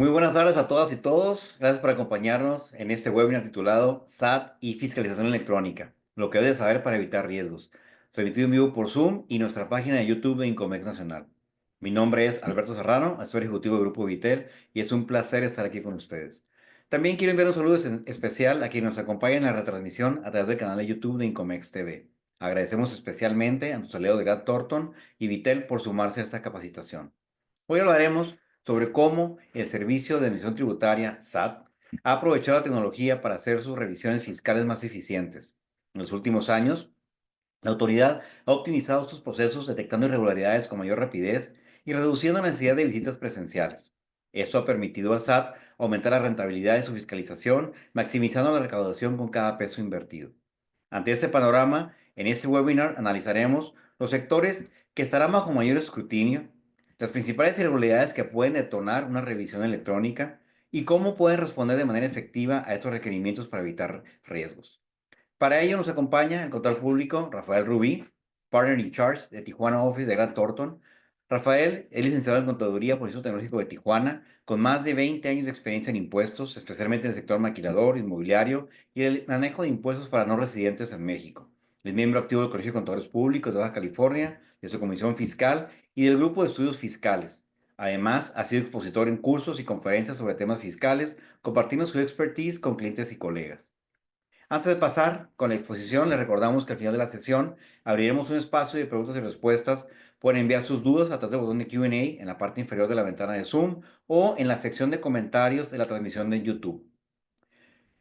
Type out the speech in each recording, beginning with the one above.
Muy buenas tardes a todas y todos. Gracias por acompañarnos en este webinar titulado SAT y Fiscalización Electrónica, lo que debes saber para evitar riesgos, transmitido en vivo por Zoom y nuestra página de YouTube de Incomex Nacional. Mi nombre es Alberto Serrano, asesor ejecutivo del Grupo Vitel, y es un placer estar aquí con ustedes. También quiero enviar un saludo especial a quienes nos acompañan en la retransmisión a través del canal de YouTube de Incomex TV. Agradecemos especialmente a nuestros aliados de Grant Thornton y Vitel por sumarse a esta capacitación. Hoy hablaremos sobre cómo el Servicio de Administración Tributaria, SAT, ha aprovechado la tecnología para hacer sus revisiones fiscales más eficientes. En los últimos años, la autoridad ha optimizado sus procesos detectando irregularidades con mayor rapidez y reduciendo la necesidad de visitas presenciales. Esto ha permitido al SAT aumentar la rentabilidad de su fiscalización, maximizando la recaudación con cada peso invertido. Ante este panorama, en este webinar analizaremos los sectores que estarán bajo mayor escrutinio, las principales irregularidades que pueden detonar una revisión electrónica y cómo pueden responder de manera efectiva a estos requerimientos para evitar riesgos. Para ello nos acompaña el contador público Rafael Rubí, Partner in Charge de Tijuana Office de Grant Thornton. Rafael es licenciado en Contaduría por el Instituto Tecnológico de Tijuana, con más de 20 años de experiencia en impuestos, especialmente en el sector maquilador, inmobiliario y el manejo de impuestos para no residentes en México. Es miembro activo del Colegio de Contadores Públicos de Baja California, de su Comisión Fiscal y del Grupo de Estudios Fiscales. Además, ha sido expositor en cursos y conferencias sobre temas fiscales, compartiendo su expertise con clientes y colegas. Antes de pasar con la exposición, les recordamos que al final de la sesión abriremos un espacio de preguntas y respuestas. Pueden enviar sus dudas a través del botón de Q&A en la parte inferior de la ventana de Zoom o en la sección de comentarios de la transmisión de YouTube.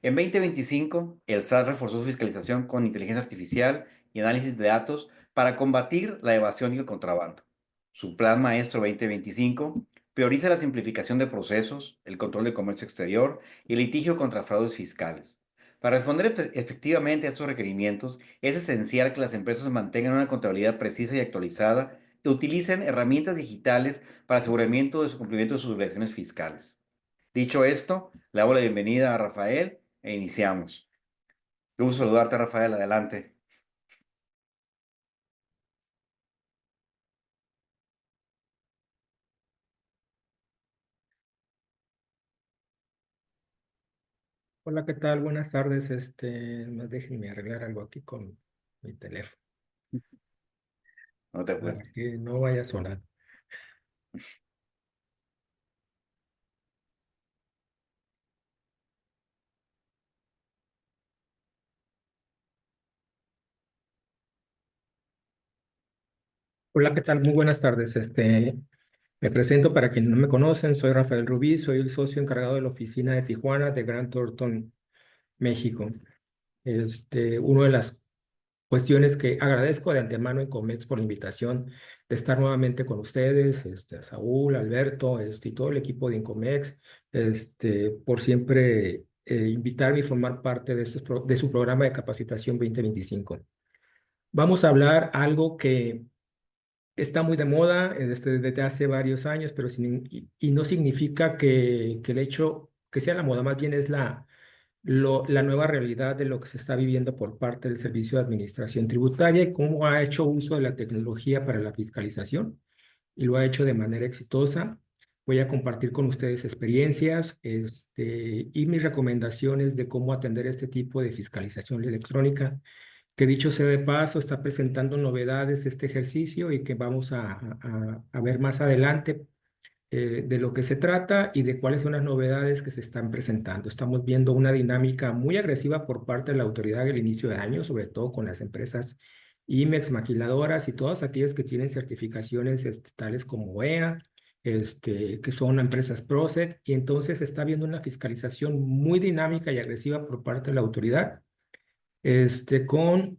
En 2025, el SAT reforzó su fiscalización con inteligencia artificial y análisis de datos para combatir la evasión y el contrabando. Su Plan Maestro 2025 prioriza la simplificación de procesos, el control del comercio exterior y el litigio contra fraudes fiscales. Para responder efectivamente a estos requerimientos, es esencial que las empresas mantengan una contabilidad precisa y actualizada y utilicen herramientas digitales para aseguramiento de su cumplimiento de sus obligaciones fiscales. Dicho esto, le hago la bienvenida a Rafael e iniciamos. Qué gusto saludarte, Rafael. Adelante. Hola, ¿qué tal? Buenas tardes. Más déjenme arreglar algo aquí con mi teléfono No te para apures. que no vaya a sonar. Hola, ¿qué tal? Muy buenas tardes. Me presento para quienes no me conocen. Soy Rafael Rubí, soy el socio encargado de la oficina de Tijuana de Grant Thornton, México. Una de las cuestiones que agradezco de antemano en Comex por la invitación de estar nuevamente con ustedes, a Saúl, Alberto, y todo el equipo de Incomex, por siempre invitarme y formar parte de, de su programa de capacitación 2025. Vamos a hablar algo que está muy de moda desde hace varios años, pero y no significa que el hecho que sea la moda, más bien es la nueva realidad de lo que se está viviendo por parte del Servicio de Administración Tributaria y cómo ha hecho uso de la tecnología para la fiscalización y lo ha hecho de manera exitosa. Voy a compartir con ustedes experiencias y mis recomendaciones de cómo atender este tipo de fiscalización electrónica, que dicho sea de paso, está presentando novedades este ejercicio y que vamos a ver más adelante de lo que se trata y de cuáles son las novedades que se están presentando. Estamos viendo una dinámica muy agresiva por parte de la autoridad al inicio de año, sobre todo con las empresas IMEX, maquiladoras y todas aquellas que tienen certificaciones tales como EA, que son empresas PROCET, y entonces se está viendo una fiscalización muy dinámica y agresiva por parte de la autoridad, con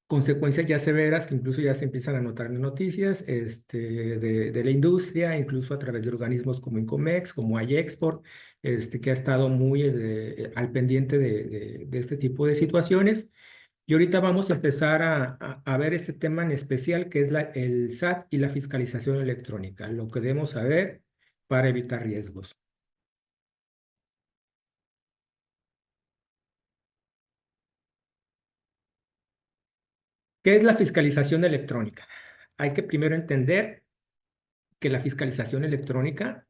consecuencias ya severas que incluso ya se empiezan a notar en noticias de la industria, incluso a través de organismos como Incomex, como iExport, que ha estado muy al pendiente de este tipo de situaciones. Y ahorita vamos a empezar a ver este tema en especial, que es el SAT y la fiscalización electrónica, lo que debemos saber para evitar riesgos. ¿Qué es la fiscalización electrónica? Hay que primero entender que la fiscalización electrónica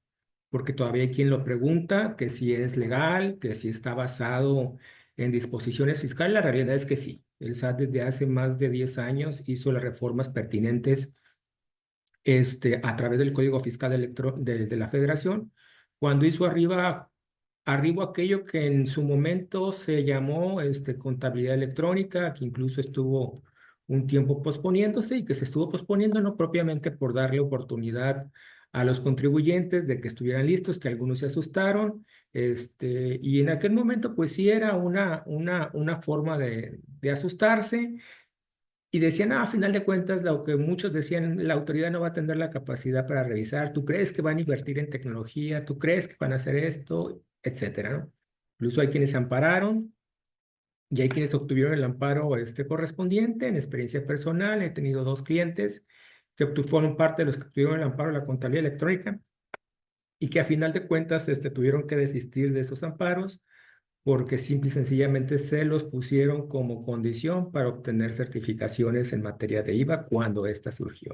porque todavía hay quien lo pregunta, que si es legal, que si está basado en disposiciones fiscales. La realidad es que sí. El SAT desde hace más de 10 años hizo las reformas pertinentes a través del Código Fiscal de la Federación, cuando hizo arriba aquello que en su momento se llamó contabilidad electrónica, que incluso estuvo un tiempo posponiéndose y que se estuvo posponiendo no propiamente por darle oportunidad a los contribuyentes de que estuvieran listos, que algunos se asustaron, y en aquel momento pues sí era una forma de asustarse. Y decían, a final de cuentas, lo que muchos decían, la autoridad no va a tener la capacidad para revisar. ¿Tú crees que van a invertir en tecnología? ¿Tú crees que van a hacer esto? Etcétera, ¿no? Incluso hay quienes se ampararon y hay quienes obtuvieron el amparo correspondiente. En experiencia personal, he tenido dos clientes que fueron parte de los que obtuvieron el amparo de la contabilidad electrónica y que a final de cuentas tuvieron que desistir de esos amparos porque simple y sencillamente se los pusieron como condición para obtener certificaciones en materia de IVA cuando ésta surgió.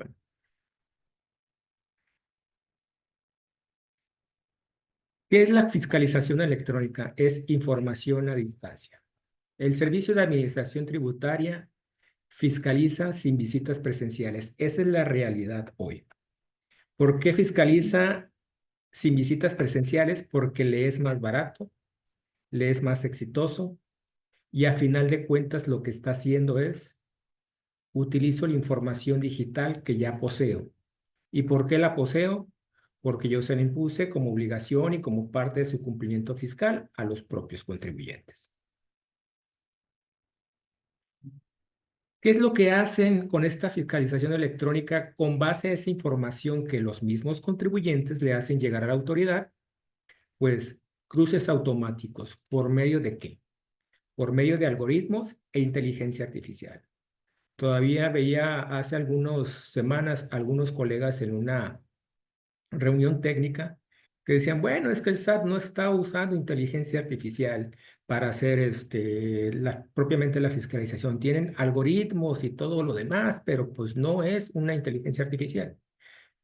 ¿Qué es la fiscalización electrónica? Es información a distancia. El Servicio de Administración Tributaria fiscaliza sin visitas presenciales. Esa es la realidad hoy. ¿Por qué fiscaliza sin visitas presenciales? Porque le es más barato, le es más exitoso y a final de cuentas lo que está haciendo es utilizo la información digital que ya poseo. ¿Y por qué la poseo? Porque yo se la impuse como obligación y como parte de su cumplimiento fiscal a los propios contribuyentes. ¿Qué es lo que hacen con esta fiscalización electrónica con base a esa información que los mismos contribuyentes le hacen llegar a la autoridad? Pues cruces automáticos. ¿Por medio de qué? Por medio de algoritmos e inteligencia artificial. Todavía veía hace algunas semanas algunos colegas en una reunión técnica que decían, bueno, es que el SAT no está usando inteligencia artificial para hacer propiamente la fiscalización. Tienen algoritmos y todo lo demás, pero pues no es una inteligencia artificial.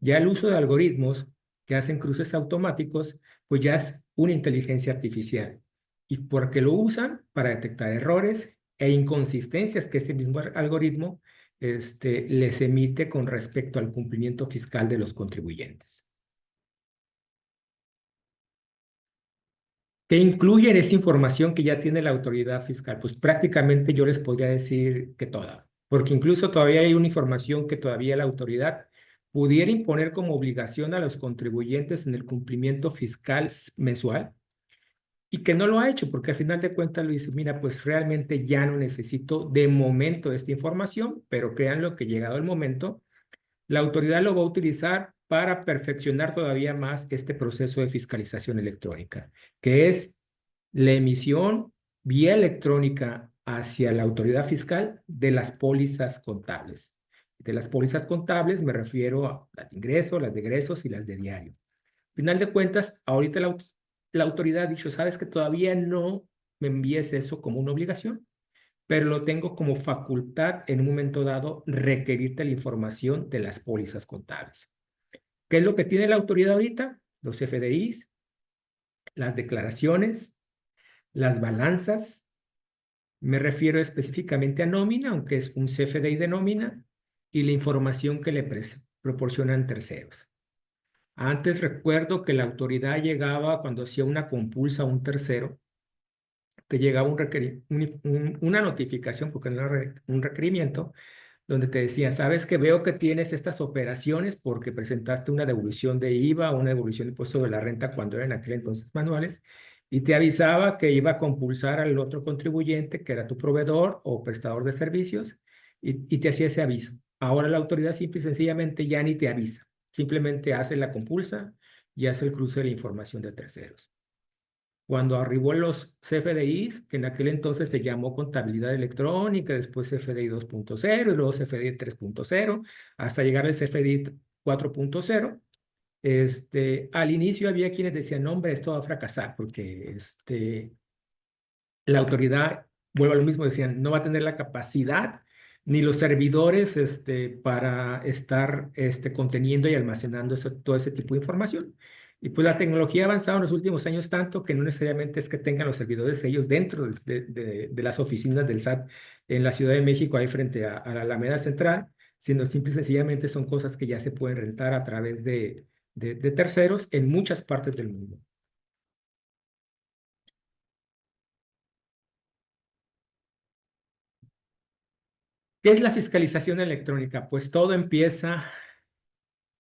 Ya el uso de algoritmos que hacen cruces automáticos, pues ya es una inteligencia artificial. ¿Y por qué lo usan? Para detectar errores e inconsistencias que ese mismo algoritmo les emite con respecto al cumplimiento fiscal de los contribuyentes. ¿Qué incluye en esa información que ya tiene la autoridad fiscal? Pues prácticamente yo les podría decir que toda, porque incluso todavía hay una información que todavía la autoridad pudiera imponer como obligación a los contribuyentes en el cumplimiento fiscal mensual y que no lo ha hecho, porque al final de cuentas lo dice, mira, pues realmente ya no necesito de momento esta información, pero créanlo que llegado el momento, la autoridad lo va a utilizar para perfeccionar todavía más este proceso de fiscalización electrónica, que es la emisión vía electrónica hacia la autoridad fiscal de las pólizas contables. De las pólizas contables me refiero a las de ingreso, las de egresos y las de diario. Final de cuentas, ahorita la autoridad ha dicho, sabes que todavía no me envíes eso como una obligación, pero lo tengo como facultad en un momento dado requerirte la información de las pólizas contables. ¿Qué es lo que tiene la autoridad ahorita? Los FDIs, las declaraciones, las balanzas. Me refiero específicamente a nómina, aunque es un CFDI de nómina, y la información que le proporcionan terceros. Antes recuerdo que la autoridad llegaba cuando hacía una compulsa a un tercero, te llegaba una notificación, porque no era un requerimiento, donde te decía, sabes que veo que tienes estas operaciones porque presentaste una devolución de IVA o una devolución de impuesto de la renta cuando eran en aquel entonces manuales, y te avisaba que iba a compulsar al otro contribuyente, que era tu proveedor o prestador de servicios, y te hacía ese aviso. Ahora la autoridad simple y sencillamente ya ni te avisa, simplemente hace la compulsa y hace el cruce de la información de terceros. Cuando arribó los CFDIs, que en aquel entonces se llamó contabilidad electrónica, después CFDI 2.0 y luego CFDI 3.0, hasta llegar al CFDI 4.0, al inicio había quienes decían, no, hombre, esto va a fracasar, porque la autoridad, vuelvo a lo mismo, decían, no va a tener la capacidad ni los servidores para estar conteniendo y almacenando todo ese tipo de información. Y pues la tecnología ha avanzado en los últimos años tanto que no necesariamente es que tengan los servidores ellos dentro de las oficinas del SAT en la Ciudad de México, ahí frente a la Alameda Central, sino simple y sencillamente son cosas que ya se pueden rentar a través de terceros en muchas partes del mundo. ¿Qué es la fiscalización electrónica? Pues todo empieza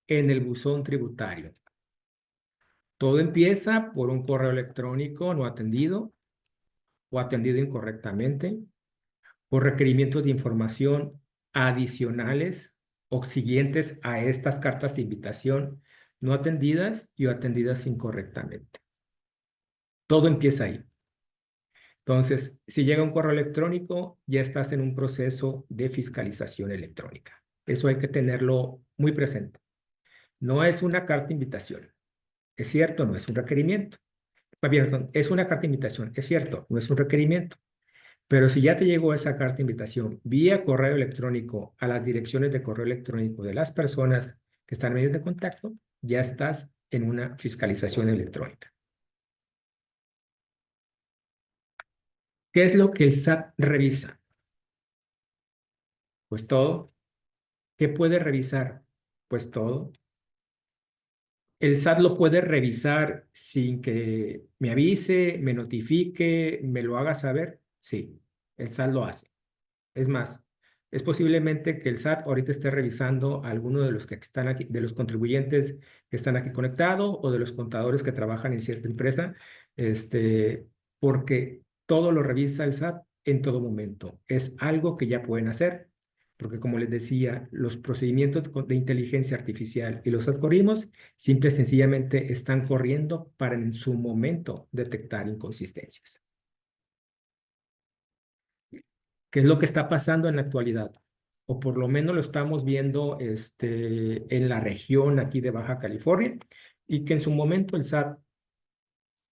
en el buzón tributario. Todo empieza por un correo electrónico no atendido o atendido incorrectamente, por requerimientos de información adicionales o siguientes a estas cartas de invitación no atendidas y o atendidas incorrectamente. Todo empieza ahí. Entonces, si llega un correo electrónico, ya estás en un proceso de fiscalización electrónica. Eso hay que tenerlo muy presente. No es una carta de invitación. Es cierto, no es un requerimiento. Perdón, es una carta de invitación. Es cierto, no es un requerimiento. Pero si ya te llegó esa carta de invitación vía correo electrónico a las direcciones de correo electrónico de las personas que están en medios de contacto, ya estás en una fiscalización electrónica. ¿Qué es lo que el SAT revisa? Pues todo. ¿Qué puede revisar? Pues todo. El SAT lo puede revisar sin que me avise, me notifique, me lo haga saber. Sí, el SAT lo hace. Es más, es posiblemente que el SAT ahorita esté revisando a alguno de los que están aquí, de los contribuyentes que están aquí conectados o de los contadores que trabajan en cierta empresa, porque todo lo revisa el SAT en todo momento. Es algo que ya pueden hacer, porque como les decía, los procedimientos de inteligencia artificial y los algoritmos simple y sencillamente están corriendo para en su momento detectar inconsistencias. ¿Qué es lo que está pasando en la actualidad? O por lo menos lo estamos viendo en la región aquí de Baja California y que en su momento el SAT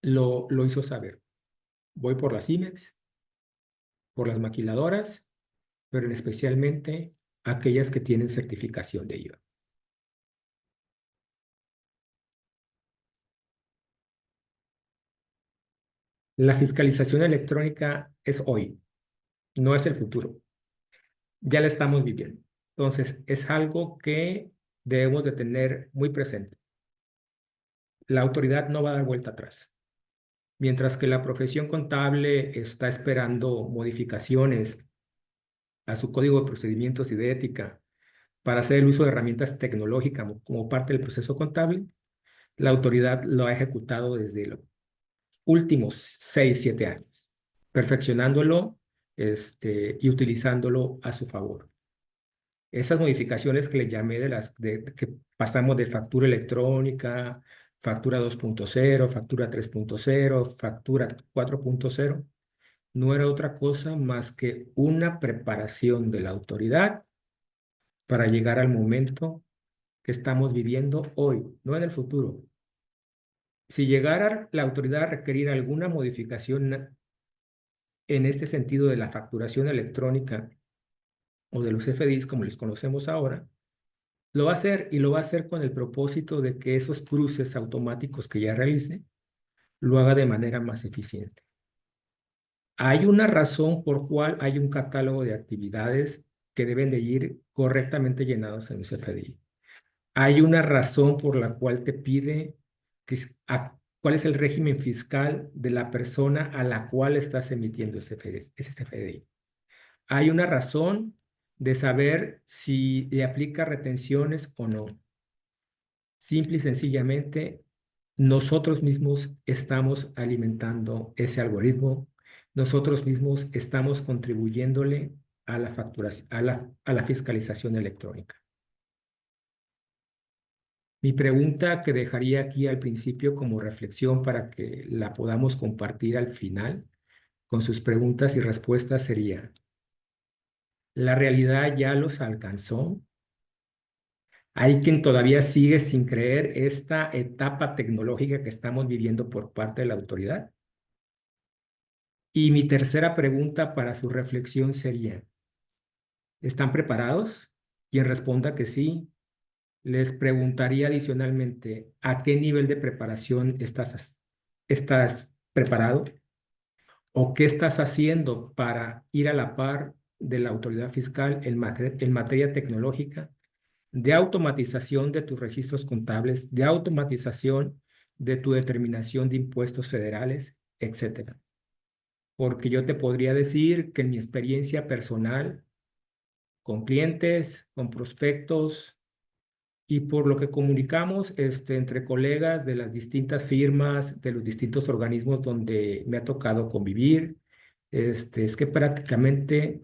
lo hizo saber. Voy por las IMEX, por las maquiladoras, pero especialmente aquellas que tienen certificación de IVA. La fiscalización electrónica es hoy, no es el futuro. Ya la estamos viviendo. Entonces, es algo que debemos de tener muy presente. La autoridad no va a dar vuelta atrás. Mientras que la profesión contable está esperando modificaciones a su código de procedimientos y de ética para hacer el uso de herramientas tecnológicas como parte del proceso contable, la autoridad lo ha ejecutado desde los últimos 6, 7 años, perfeccionándolo y utilizándolo a su favor. Esas modificaciones que le llamé que pasamos de factura electrónica, factura 2.0, factura 3.0, factura 4.0, no era otra cosa más que una preparación de la autoridad para llegar al momento que estamos viviendo hoy, no en el futuro. Si llegara la autoridad a requerir alguna modificación en este sentido de la facturación electrónica o de los FDIs como les conocemos ahora, lo va a hacer y lo va a hacer con el propósito de que esos cruces automáticos que ya realice lo haga de manera más eficiente. Hay una razón por cual hay un catálogo de actividades que deben de ir correctamente llenados en el CFDI. Hay una razón por la cual te pide cuál es el régimen fiscal de la persona a la cual estás emitiendo ese CFDI. Hay una razón de saber si le aplica retenciones o no. Simple y sencillamente, nosotros mismos estamos alimentando ese algoritmo, nosotros mismos estamos contribuyéndole a la facturación, a la fiscalización electrónica. Mi pregunta que dejaría aquí al principio como reflexión para que la podamos compartir al final con sus preguntas y respuestas sería, ¿la realidad ya los alcanzó? Hay quien todavía sigue sin creer esta etapa tecnológica que estamos viviendo por parte de la autoridad. Y mi tercera pregunta para su reflexión sería, ¿Están preparados? Quien responda que sí, les preguntaría adicionalmente, ¿a qué nivel de preparación estás preparado? ¿O qué estás haciendo para ir a la par de la autoridad fiscal en materia tecnológica, de automatización de tus registros contables, de automatización de tu determinación de impuestos federales, etcétera? Porque yo te podría decir que en mi experiencia personal, con clientes, con prospectos y por lo que comunicamos entre colegas de las distintas firmas, de los distintos organismos donde me ha tocado convivir, es que prácticamente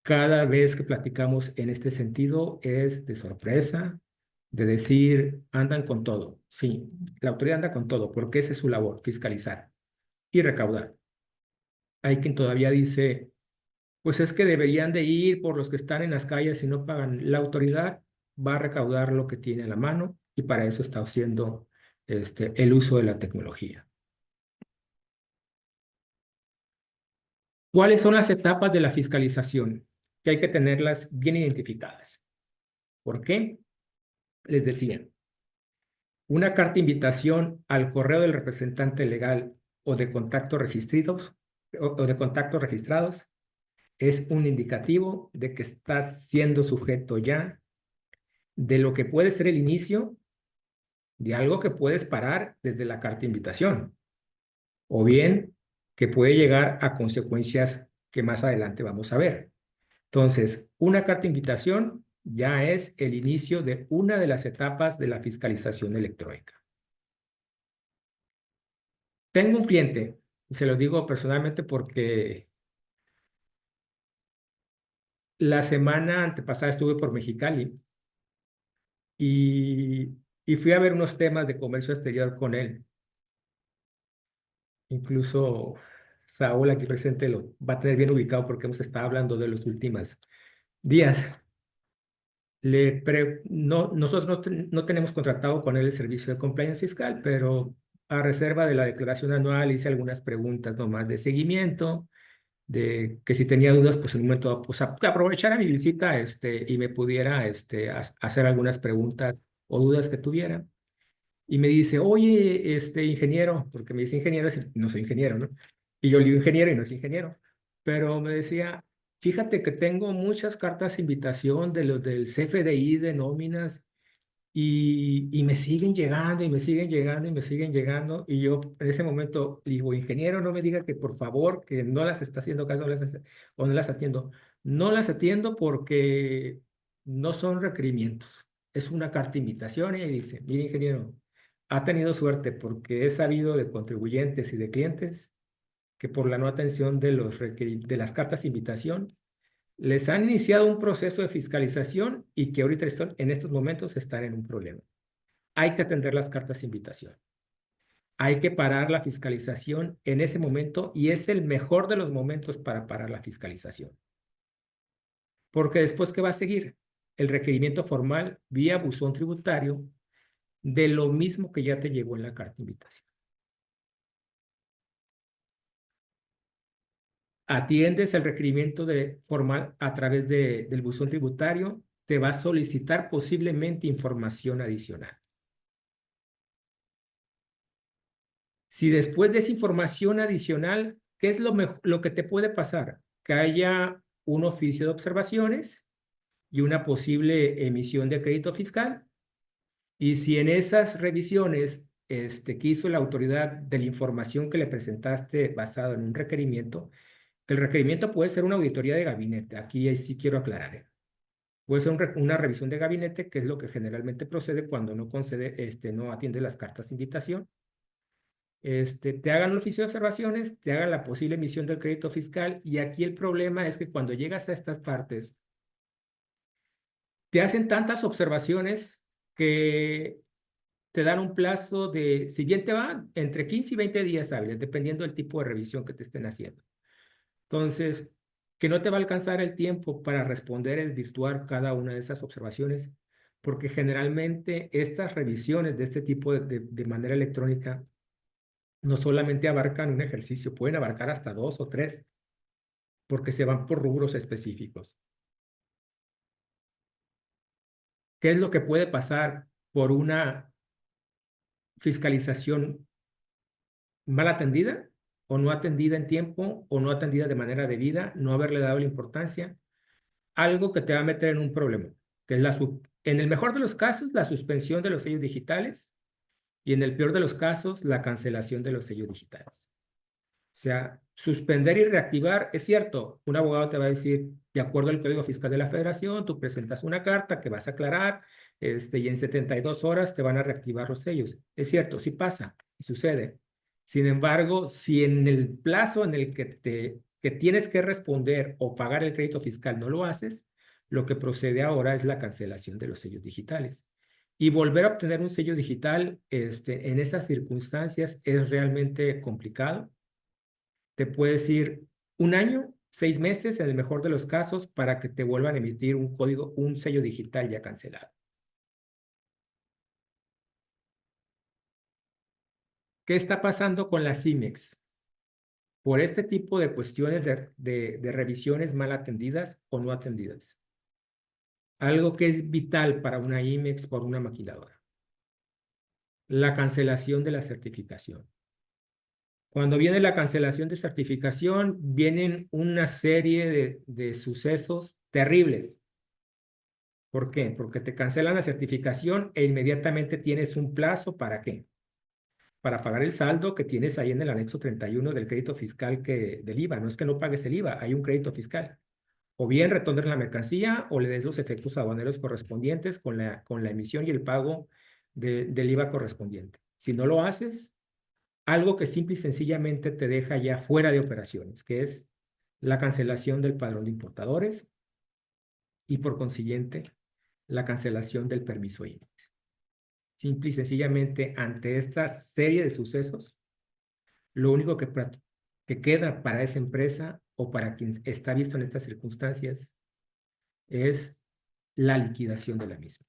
cada vez que platicamos en este sentido es de sorpresa, de decir, andan con todo. Sí, la autoridad anda con todo, porque esa es su labor, fiscalizar y recaudar. Hay quien todavía dice, pues es que deberían de ir por los que están en las calles y no pagan. La autoridad va a recaudar lo que tiene a la mano y para eso está haciendo el uso de la tecnología. ¿Cuáles son las etapas de la fiscalización? Que hay que tenerlas bien identificadas. ¿Por qué? Les decía, una carta de invitación al correo del representante legal o de contactos registrados o de contactos registrados es un indicativo de que estás siendo sujeto ya de lo que puede ser el inicio de algo que puedes parar desde la carta de invitación, o bien que puede llegar a consecuencias que más adelante vamos a ver. Entonces, una carta de invitación ya es el inicio de una de las etapas de la fiscalización electrónica. Tengo un cliente, y se lo digo personalmente porque la semana antepasada estuve por Mexicali y fui a ver unos temas de comercio exterior con él. Incluso Saúl aquí presente lo va a tener bien ubicado porque hemos estado hablando de los últimos días. No, nosotros no tenemos contratado con él el servicio de compliance fiscal, pero a reserva de la declaración anual hice algunas preguntas nomás de seguimiento, de que si tenía dudas, pues en un momento pues, aprovechara mi visita y me pudiera hacer algunas preguntas o dudas que tuviera. Y me dice, oye, ingeniero, porque me dice ingeniero, no soy ingeniero, ¿no? Y yo le digo ingeniero y no es ingeniero. Pero me decía, fíjate que tengo muchas cartas de invitación de los del CFDI de nóminas y me siguen llegando y me siguen llegando y me siguen llegando. Y yo en ese momento digo, ingeniero, no me diga que por favor, que no las está haciendo caso o no las atiendo. No las atiendo porque no son requerimientos. Es una carta de invitación y ahí dice, mire, ingeniero, ha tenido suerte porque he sabido de contribuyentes y de clientes que por la no atención de las cartas de invitación les han iniciado un proceso de fiscalización y que ahorita en estos momentos están en un problema. Hay que atender las cartas de invitación. Hay que parar la fiscalización en ese momento y es el mejor de los momentos para parar la fiscalización. Porque después, ¿qué va a seguir? El requerimiento formal vía buzón tributario de lo mismo que ya te llegó en la carta de invitación. Atiendes el requerimiento formal a través del buzón tributario, te va a solicitar posiblemente información adicional. Si después de esa información adicional, ¿qué es lo que te puede pasar? Que haya un oficio de observaciones y una posible emisión de crédito fiscal. Y si en esas revisiones que hizo la autoridad de la información que le presentaste basado en un requerimiento, el requerimiento puede ser una auditoría de gabinete. Aquí sí quiero aclarar. Puede ser una revisión de gabinete, que es lo que generalmente procede cuando no no atiende las cartas de invitación. Te hagan el oficio de observaciones, te hagan la posible emisión del crédito fiscal y aquí el problema es que cuando llegas a estas partes, te hacen tantas observaciones que te dan un plazo de, si bien te van, entre 15 y 20 días hábiles, dependiendo del tipo de revisión que te estén haciendo. Entonces, que no te va a alcanzar el tiempo para responder, desvirtuar cada una de esas observaciones, porque generalmente estas revisiones de este tipo de manera electrónica no solamente abarcan un ejercicio, pueden abarcar hasta 2 o 3, porque se van por rubros específicos. ¿Qué es lo que puede pasar por una fiscalización mal atendida o no atendida en tiempo o no atendida de manera debida, no haberle dado la importancia? Algo que te va a meter en un problema, que es en el mejor de los casos, la suspensión de los sellos digitales y en el peor de los casos, la cancelación de los sellos digitales. O sea, suspender y reactivar, es cierto, un abogado te va a decir, de acuerdo al Código Fiscal de la Federación, tú presentas una carta que vas a aclarar, y en 72 horas te van a reactivar los sellos. Es cierto, sí pasa y sucede. Sin embargo, si en el plazo en el que tienes que responder o pagar el crédito fiscal no lo haces, lo que procede ahora es la cancelación de los sellos digitales. Y volver a obtener un sello digital, en esas circunstancias es realmente complicado. Te puedes ir un año, 6 meses, en el mejor de los casos, para que te vuelvan a emitir un código, un sello digital ya cancelado. ¿Qué está pasando con las IMEX? Por este tipo de cuestiones de revisiones mal atendidas o no atendidas. Algo que es vital para una IMEX por una maquiladora. La cancelación de la certificación. Cuando viene la cancelación de certificación, vienen una serie de sucesos terribles. ¿Por qué? Porque te cancelan la certificación e inmediatamente tienes un plazo ¿para qué? Para pagar el saldo que tienes ahí en el anexo 31 del crédito fiscal del IVA. No es que no pagues el IVA, hay un crédito fiscal. O bien retornes la mercancía o le des los efectos aduaneros correspondientes con la emisión y el pago del IVA correspondiente. Si no lo haces, algo que simple y sencillamente te deja ya fuera de operaciones, que es la cancelación del padrón de importadores y por consiguiente la cancelación del permiso IMEX. Simple y sencillamente, ante esta serie de sucesos, lo único que queda para esa empresa o para quien está visto en estas circunstancias es la liquidación de la misma.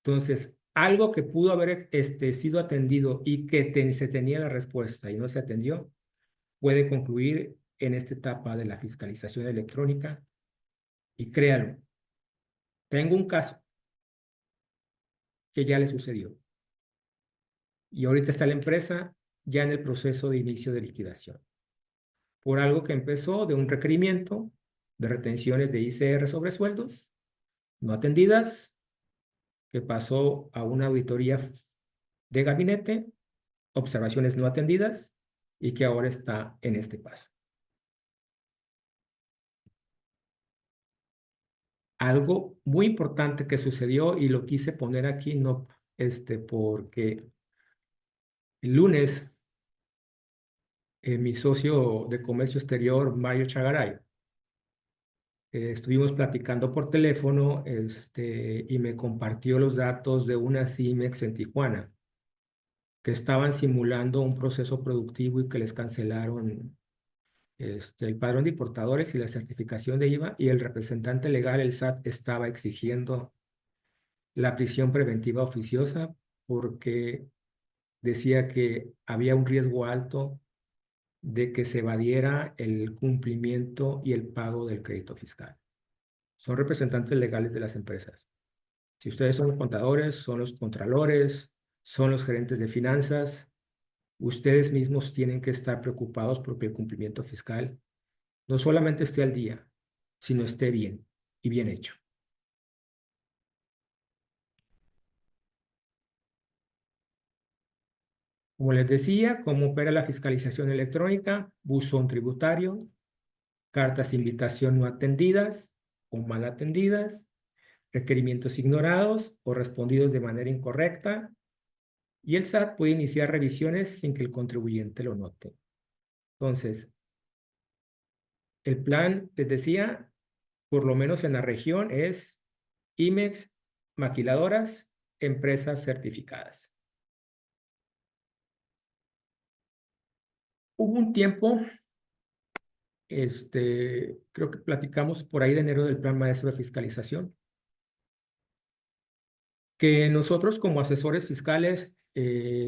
Entonces, algo que pudo haber sido atendido y que se tenía la respuesta y no se atendió, puede concluir en esta etapa de la fiscalización electrónica. Y créalo, tengo un caso que ya le sucedió. Y ahorita está la empresa ya en el proceso de inicio de liquidación. Por algo que empezó de un requerimiento de retenciones de ICR sobre sueldos no atendidas, que pasó a una auditoría de gabinete, observaciones no atendidas y que ahora está en este paso. Algo muy importante que sucedió y lo quise poner aquí, no, porque el lunes mi socio de comercio exterior, Mario Chagaray, estuvimos platicando por teléfono, y me compartió los datos de una CIMEX en Tijuana, que estaban simulando un proceso productivo y que les cancelaron el padrón de importadores y la certificación de IVA, y el representante legal, el SAT, estaba exigiendo la prisión preventiva oficiosa porque decía que había un riesgo alto de que se evadiera el cumplimiento y el pago del crédito fiscal. Son representantes legales de las empresas. Si ustedes son los contadores, son los contralores, son los gerentes de finanzas, ustedes mismos tienen que estar preocupados porque el cumplimiento fiscal no solamente esté al día, sino esté bien y bien hecho. Como les decía, cómo opera la fiscalización electrónica, buzón tributario, cartas de invitación no atendidas o mal atendidas, requerimientos ignorados o respondidos de manera incorrecta, y el SAT puede iniciar revisiones sin que el contribuyente lo note. Entonces, el plan, les decía, por lo menos en la región, es IMEX, maquiladoras, empresas certificadas. Hubo un tiempo, creo que platicamos por ahí de enero del Plan Maestro de Fiscalización, que nosotros como asesores fiscales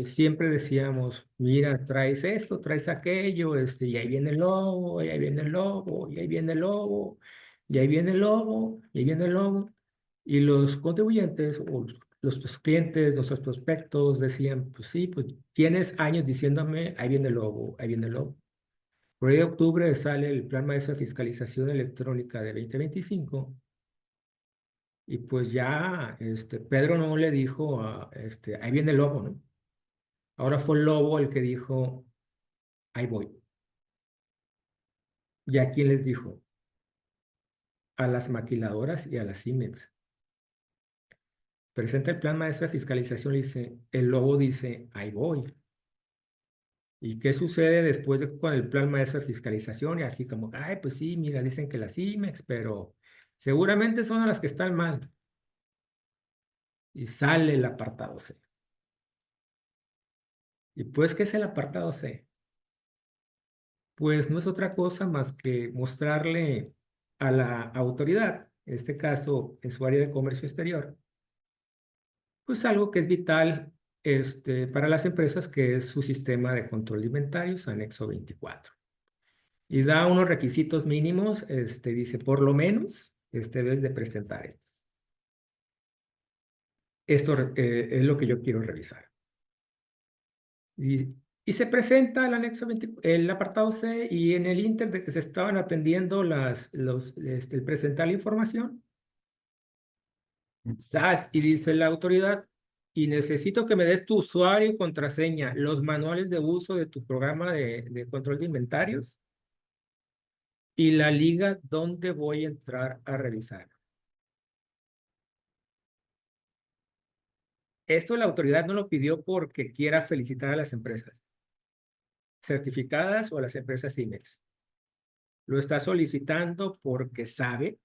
siempre decíamos, mira, traes esto, traes aquello, y ahí viene el lobo, y ahí viene el lobo, y ahí viene el lobo, y ahí viene el lobo, y ahí viene el lobo. Y los contribuyentes o los clientes, nuestros prospectos decían, pues sí, pues tienes años diciéndome, ahí viene el lobo, ahí viene el lobo. Por ahí de octubre sale el Plan Maestro de Fiscalización Electrónica de 2025 y pues ya Pedro no le dijo, ahí viene el lobo, ¿no? Ahora fue el lobo el que dijo, ahí voy. ¿Y a quién les dijo? A las maquiladoras y a las CIMEX. Presenta el Plan Maestro de Fiscalización y dice, el lobo dice, ahí voy. ¿Y qué sucede después con el Plan Maestro de Fiscalización? Y así como, ay, pues sí, mira, dicen que las CIMEX, pero seguramente son las que están mal. Y sale el apartado C. ¿Y pues qué es el apartado C? Pues no es otra cosa más que mostrarle a la autoridad, en este caso en su área de comercio exterior, pues algo que es vital para las empresas, que es su sistema de control de inventarios, anexo 24. Y da unos requisitos mínimos, dice, por lo menos, debes de presentar estos. Esto es lo que yo quiero revisar. Y se presenta el anexo 20, el apartado C, y en el inter de que se estaban atendiendo el presentar la información, SAS, y dice la autoridad, y necesito que me des tu usuario y contraseña, los manuales de uso de tu programa de control de inventarios y la liga donde voy a entrar a revisar. Esto la autoridad no lo pidió porque quiera felicitar a las empresas certificadas o a las empresas IMEX. Lo está solicitando porque sabe,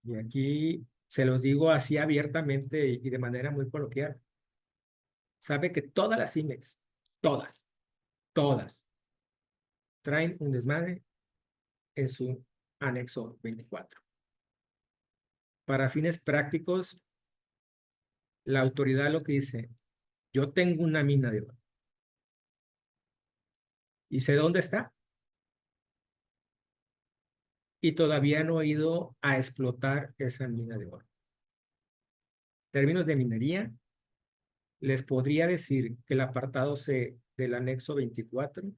y aquí se los digo así abiertamente y de manera muy coloquial, sabe que todas las IMEX, todas, traen un desmadre en su anexo 24. Para fines prácticos, la autoridad lo que dice, yo tengo una mina de oro y sé dónde está y todavía no he ido a explotar esa mina de oro. En términos de minería, les podría decir que el apartado C del anexo 24,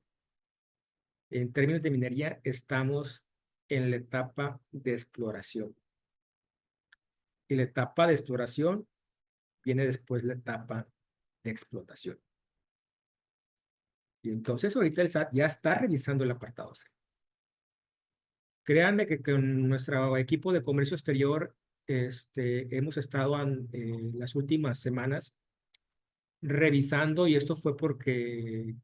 en términos de minería, estamos en la etapa de exploración. Y la etapa de exploración viene después la etapa de explotación. Y entonces ahorita el SAT ya está revisando el apartado C. Créanme que con nuestro equipo de comercio exterior hemos estado las últimas semanas revisando, y esto fue porque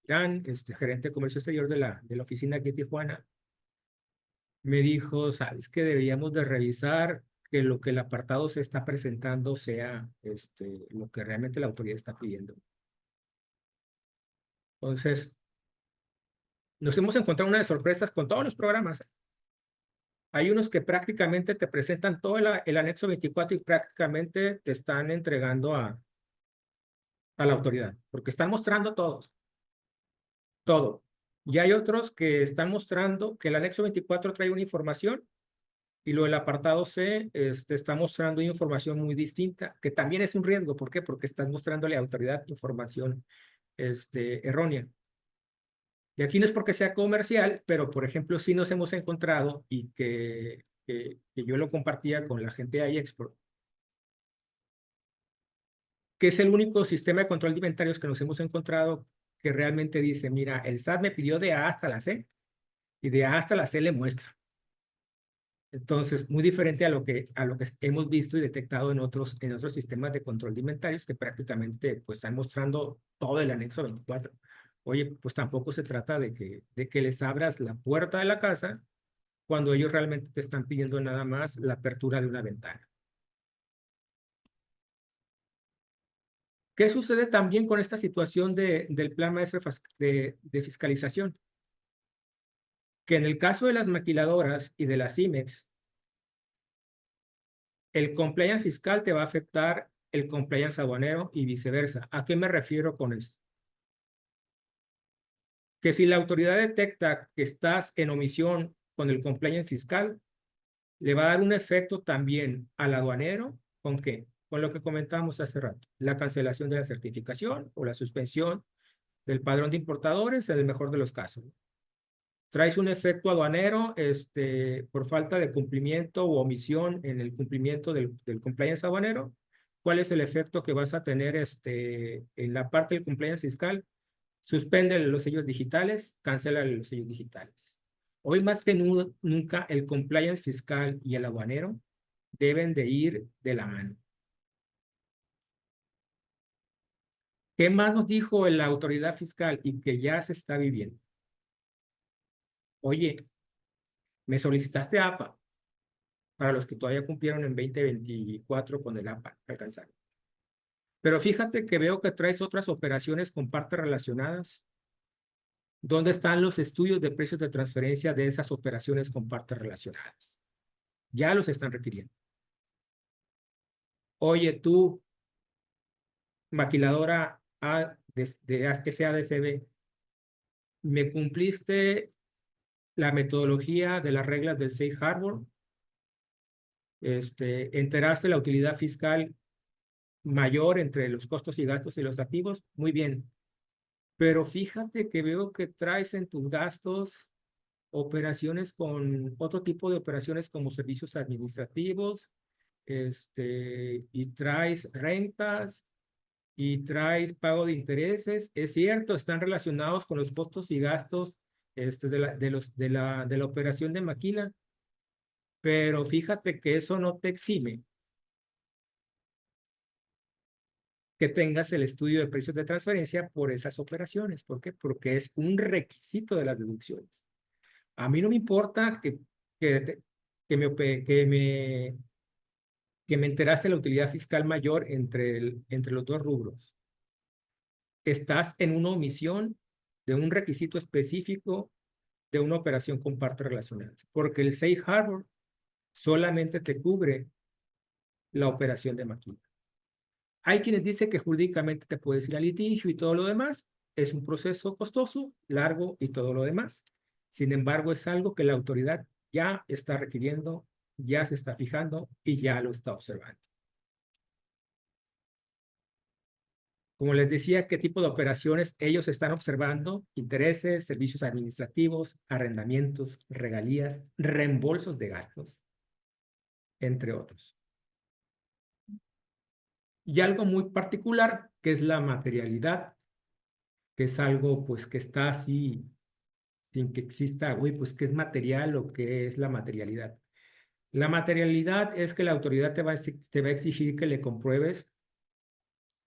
Irán, gerente de comercio exterior de la oficina aquí en Tijuana, me dijo, sabes que deberíamos de revisar que lo que el apartado se está presentando sea lo que realmente la autoridad está pidiendo. Entonces, nos hemos encontrado una de sorpresas con todos los programas. Hay unos que prácticamente te presentan todo el anexo 24 y prácticamente te están entregando a la autoridad, porque están mostrando todo. Y hay otros que están mostrando que el anexo 24 trae una información y lo del apartado C está mostrando información muy distinta, que también es un riesgo. ¿Por qué? Porque están mostrándole a la autoridad información errónea. Y aquí no es porque sea comercial, pero por ejemplo, sí nos hemos encontrado, y que yo lo compartía con la gente de iExport, que es el único sistema de control de inventarios que nos hemos encontrado que realmente dice, mira, el SAT me pidió de A hasta la C, y de A hasta la C le muestra. Entonces, muy diferente a lo que hemos visto y detectado en otros sistemas de control de inventarios, que prácticamente pues están mostrando todo el anexo 24. Oye, pues tampoco se trata de que les abras la puerta de la casa cuando ellos realmente te están pidiendo nada más la apertura de una ventana. ¿Qué sucede también con esta situación del Plan Maestro de Fiscalización? Que en el caso de las maquiladoras y de las IMEX, el compliance fiscal te va a afectar el compliance aduanero y viceversa. ¿A qué me refiero con esto? Que si la autoridad detecta que estás en omisión con el compliance fiscal, Le va a dar un efecto también al aduanero, ¿con qué? Con lo que comentábamos hace rato, la cancelación de la certificación o la suspensión del padrón de importadores en el mejor de los casos. Traes un efecto aduanero por falta de cumplimiento o omisión en el cumplimiento del compliance aduanero. ¿Cuál es el efecto que vas a tener en la parte del compliance fiscal? Suspende los sellos digitales, cancela los sellos digitales. Hoy más que nunca el compliance fiscal y el aduanero deben de ir de la mano. ¿Qué más nos dijo la autoridad fiscal y que ya se está viviendo? Oye, me solicitaste APA para los que todavía cumplieron en 2024 con el APA alcanzado. Pero fíjate que veo que traes otras operaciones con partes relacionadas. ¿Dónde están los estudios de precios de transferencia de esas operaciones con partes relacionadas? Ya los están requiriendo. Oye, tú, maquiladora de SADCB, ¿me cumpliste la metodología de las reglas del Safe Harbor? ¿Enteraste la utilidad fiscal mayor entre los costos y gastos y los activos? Muy bien. Pero fíjate que veo que traes en tus gastos operaciones con otro tipo de operaciones como servicios administrativos, y traes rentas y traes pago de intereses. Es cierto, están relacionados con los costos y gastos de la operación de maquila, pero fíjate que eso no te exime que tengas el estudio de precios de transferencia por esas operaciones. ¿Por qué? Porque es un requisito de las deducciones. A mí no me importa que, que, me, ope- que me enteraste la utilidad fiscal mayor entre los dos rubros. Estás en una omisión de un requisito específico de una operación con partes relacionadas, porque el Safe Harbor solamente te cubre la operación de maquila. Hay quienes dicen que jurídicamente te puedes ir a litigio y todo lo demás. Es un proceso costoso, largo y todo lo demás. Sin embargo, es algo que la autoridad ya está requiriendo, ya se está fijando y ya lo está observando. Como les decía, qué tipo de operaciones ellos están observando: intereses, servicios administrativos, arrendamientos, regalías, reembolsos de gastos, entre otros. Y algo muy particular, que es la materialidad, que es algo pues que está así sin que exista, uy, pues qué es material o qué es la materialidad. La materialidad es que la autoridad te va a exigir que le compruebes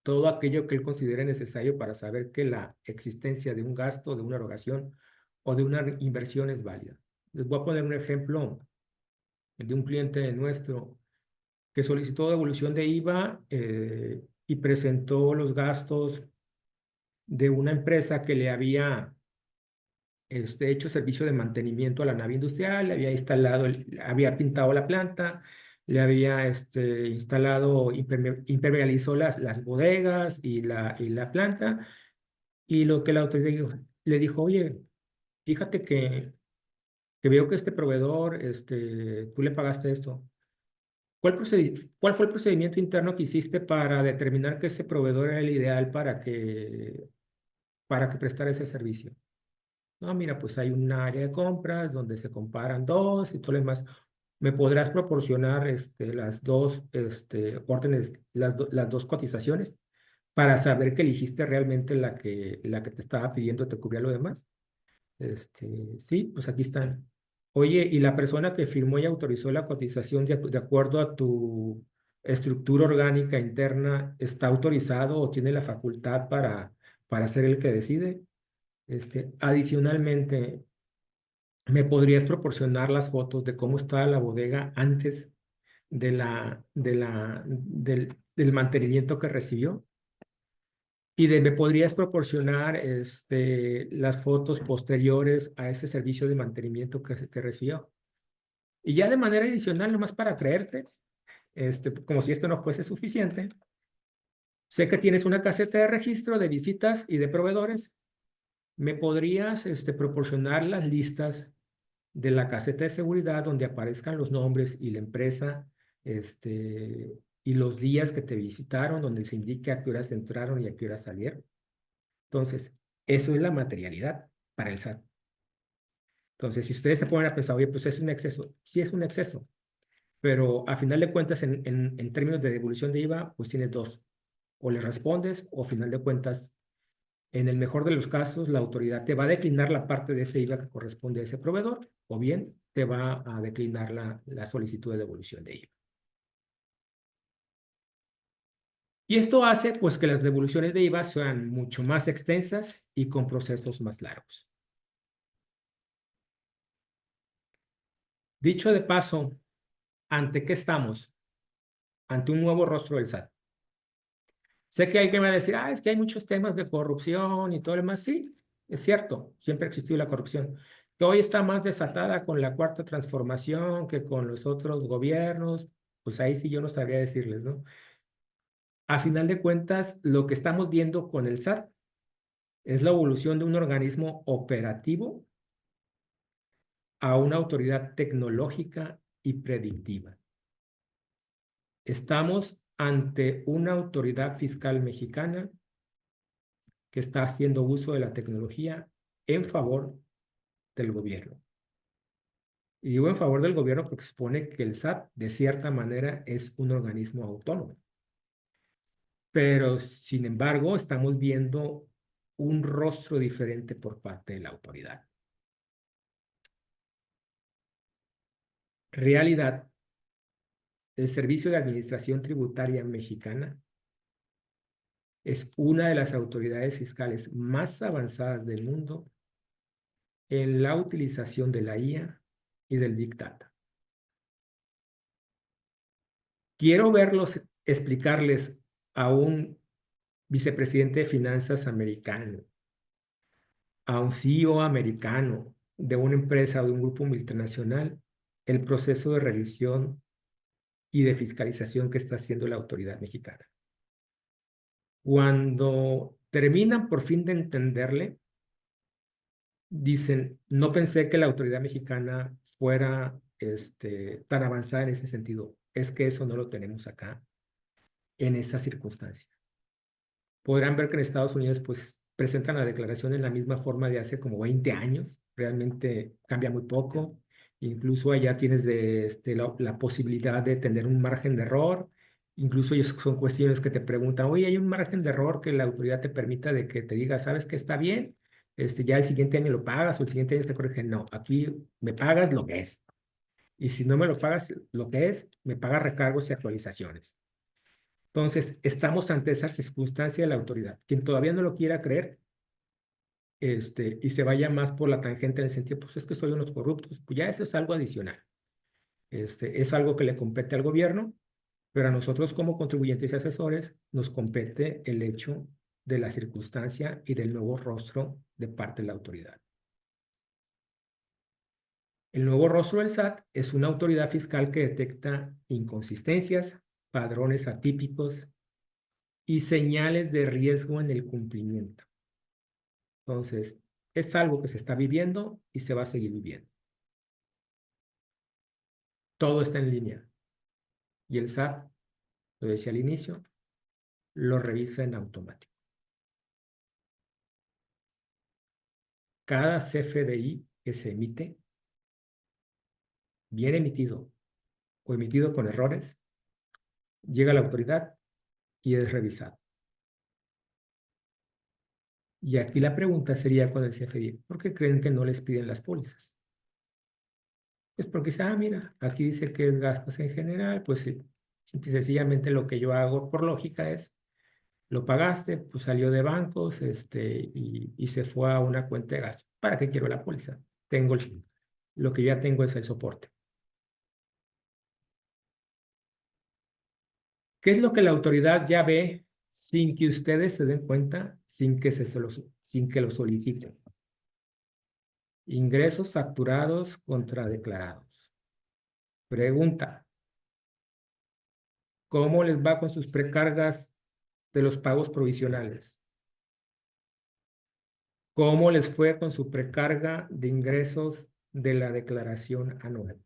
todo aquello que él considere necesario para saber que la existencia de un gasto, de una erogación o de una inversión es válida. Les voy a poner un ejemplo de un cliente nuestro que solicitó devolución de IVA y presentó los gastos de una empresa que le había hecho servicio de mantenimiento a la nave industrial, le había instalado, había pintado la planta, le había instalado, impermeabilizó las bodegas y la planta, y lo que la autoridad le dijo: oye, fíjate que veo que este proveedor, tú le pagaste esto. ¿Cuál fue el procedimiento interno que hiciste para determinar que ese proveedor era el ideal para que prestara ese servicio? No, mira, pues hay un área de compras donde se comparan dos y todo lo demás. ¿Me podrás proporcionar las dos órdenes, las dos cotizaciones para saber que eligiste realmente la que te estaba pidiendo te cubría lo demás? Sí, pues aquí están. Oye, ¿y la persona que firmó y autorizó la cotización de acuerdo a tu estructura orgánica interna está autorizado o tiene la facultad para ser el que decide? Adicionalmente, ¿me podrías proporcionar las fotos de cómo estaba la bodega antes del mantenimiento que recibió? Y me podrías proporcionar las fotos posteriores a ese servicio de mantenimiento que recibió. Y ya de manera adicional, nomás para traerte, como si esto no fuese suficiente, sé que tienes una caseta de registro de visitas y de proveedores. ¿Me podrías proporcionar las listas de la caseta de seguridad donde aparezcan los nombres y la empresa, y los días que te visitaron, donde se indique a qué horas entraron y a qué horas salieron. Entonces, eso es la materialidad para el SAT. Entonces, si ustedes se ponen a pensar, oye, pues es un exceso, sí es un exceso, pero a final de cuentas, en términos de devolución de IVA, pues tienes dos. O le respondes, o a final de cuentas, en el mejor de los casos, la autoridad te va a declinar la parte de ese IVA que corresponde a ese proveedor, o bien te va a declinar la solicitud de devolución de IVA. Y esto hace, pues, que las devoluciones de IVA sean mucho más extensas y con procesos más largos. Dicho de paso, ¿ante qué estamos? Ante un nuevo rostro del SAT. Sé que hay que me va a decir, es que hay muchos temas de corrupción y todo lo demás. Sí, es cierto, siempre ha existido la corrupción. Que hoy está más desatada con la cuarta transformación que con los otros gobiernos, pues ahí sí yo no sabría decirles, ¿no? A final de cuentas, lo que estamos viendo con el SAT es la evolución de un organismo operativo a una autoridad tecnológica y predictiva. Estamos ante una autoridad fiscal mexicana que está haciendo uso de la tecnología en favor del gobierno. Y digo en favor del gobierno porque supone que el SAT, de cierta manera, es un organismo autónomo. Pero, sin embargo, estamos viendo un rostro diferente por parte de la autoridad. Realidad, el Servicio de Administración Tributaria Mexicana es una de las autoridades fiscales más avanzadas del mundo en la utilización de la IA y del Big Data. Quiero verlos explicarles a un vicepresidente de finanzas americano, a un CEO americano de una empresa o de un grupo multinacional, el proceso de revisión y de fiscalización que está haciendo la autoridad mexicana. Cuando terminan por fin de entenderle, dicen, no pensé que la autoridad mexicana fuera tan avanzada en ese sentido. Es que eso no lo tenemos acá, en esa circunstancia. Podrán ver que en Estados Unidos pues presentan la declaración en la misma forma de hace como 20 años. Realmente cambia muy poco. Incluso allá tienes la posibilidad de tener un margen de error. Incluso ellos son cuestiones que te preguntan, oye, hay un margen de error que la autoridad te permita de que te diga, ¿sabes qué está bien? Ya el siguiente año lo pagas o el siguiente año te corrigen. No, aquí me pagas lo que es. Y si no me lo pagas lo que es, me pagas recargos y actualizaciones. Entonces, estamos ante esa circunstancia de la autoridad. Quien todavía no lo quiera creer, y se vaya más por la tangente en el sentido, pues es que soy unos corruptos, pues ya eso es algo adicional. Es algo que le compete al gobierno, pero a nosotros como contribuyentes y asesores nos compete el hecho de la circunstancia y del nuevo rostro de parte de la autoridad. El nuevo rostro del SAT es una autoridad fiscal que detecta inconsistencias, padrones atípicos y señales de riesgo en el cumplimiento. Entonces, es algo que se está viviendo y se va a seguir viviendo. Todo está en línea. Y el SAT, lo decía al inicio, lo revisa en automático. Cada CFDI que se emite, bien emitido o emitido con errores, llega a la autoridad y es revisado. Y aquí la pregunta sería con el CFDI, ¿por qué creen que no les piden las pólizas? Pues porque dice, mira, aquí dice que es gastos en general, pues sí, simple y sencillamente lo que yo hago por lógica es, lo pagaste, pues salió de bancos, y se fue a una cuenta de gasto. ¿Para qué quiero la póliza? Lo que ya tengo es el soporte. ¿Qué es lo que la autoridad ya ve sin que ustedes se den cuenta, sin que lo soliciten? Ingresos facturados contra declarados. Pregunta, ¿cómo les va con sus precargas de los pagos provisionales? ¿Cómo les fue con su precarga de ingresos de la declaración anual.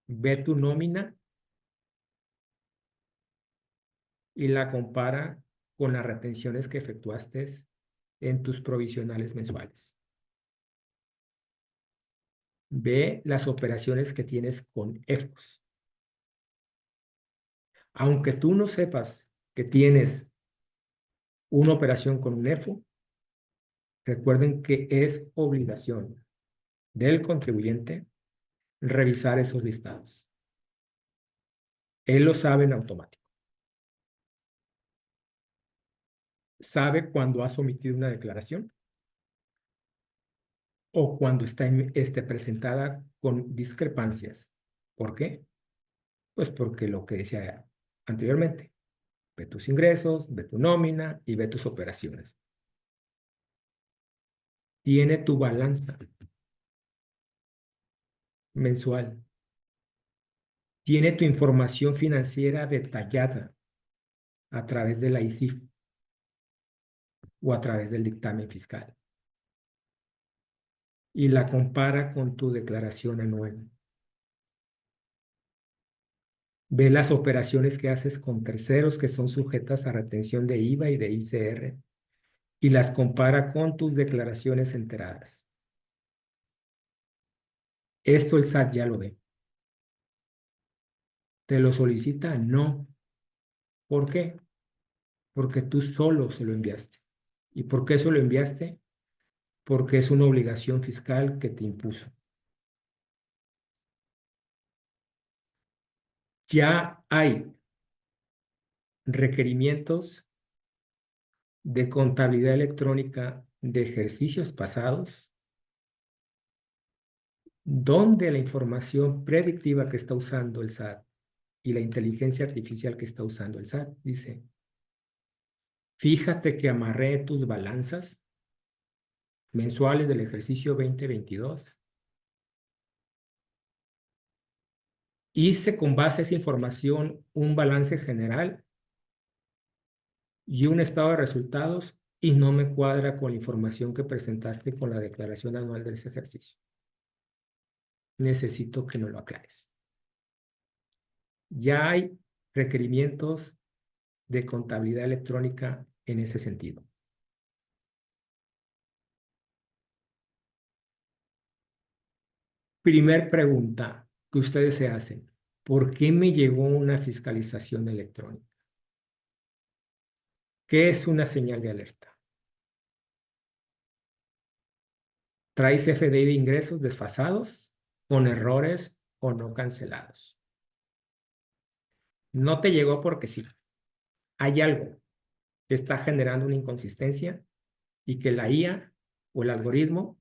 Ve tu nómina y la compara con las retenciones que efectuaste en tus provisionales mensuales. Ve las operaciones que tienes con EFOS. Aunque tú no sepas que tienes una operación con un EFO, recuerden que es obligación del contribuyente revisar esos listados. Él lo sabe en automático. Sabe cuando has omitido una declaración o cuando está presentada con discrepancias. ¿Por qué? Pues porque lo que decía anteriormente, ve tus ingresos, ve tu nómina y ve tus operaciones. Tiene tu balanza mensual. Tiene tu información financiera detallada a través de la ICIF o a través del dictamen fiscal. Y la compara con tu declaración anual. Ve las operaciones que haces con terceros que son sujetas a retención de IVA y de ICR y las compara con tus declaraciones enteradas. Esto el SAT ya lo ve. ¿Te lo solicita? No. ¿Por qué? Porque tú solo se lo enviaste. ¿Y por qué se lo enviaste? Porque es una obligación fiscal que te impuso. Ya hay requerimientos de contabilidad electrónica de ejercicios pasados donde la información predictiva que está usando el SAT y la inteligencia artificial que está usando el SAT dice, fíjate que amarré tus balanzas mensuales del ejercicio 2022. Hice con base a esa información un balance general y un estado de resultados y no me cuadra con la información que presentaste con la declaración anual de ese ejercicio. Necesito que me lo aclares. Ya hay requerimientos de contabilidad electrónica en ese sentido. Primer pregunta que ustedes se hacen. ¿Por qué me llegó una fiscalización electrónica? ¿Qué es una señal de alerta? ¿Traes FDI de ingresos desfasados, con errores o no cancelados? No te llegó porque sí. Hay algo que está generando una inconsistencia y que la IA o el algoritmo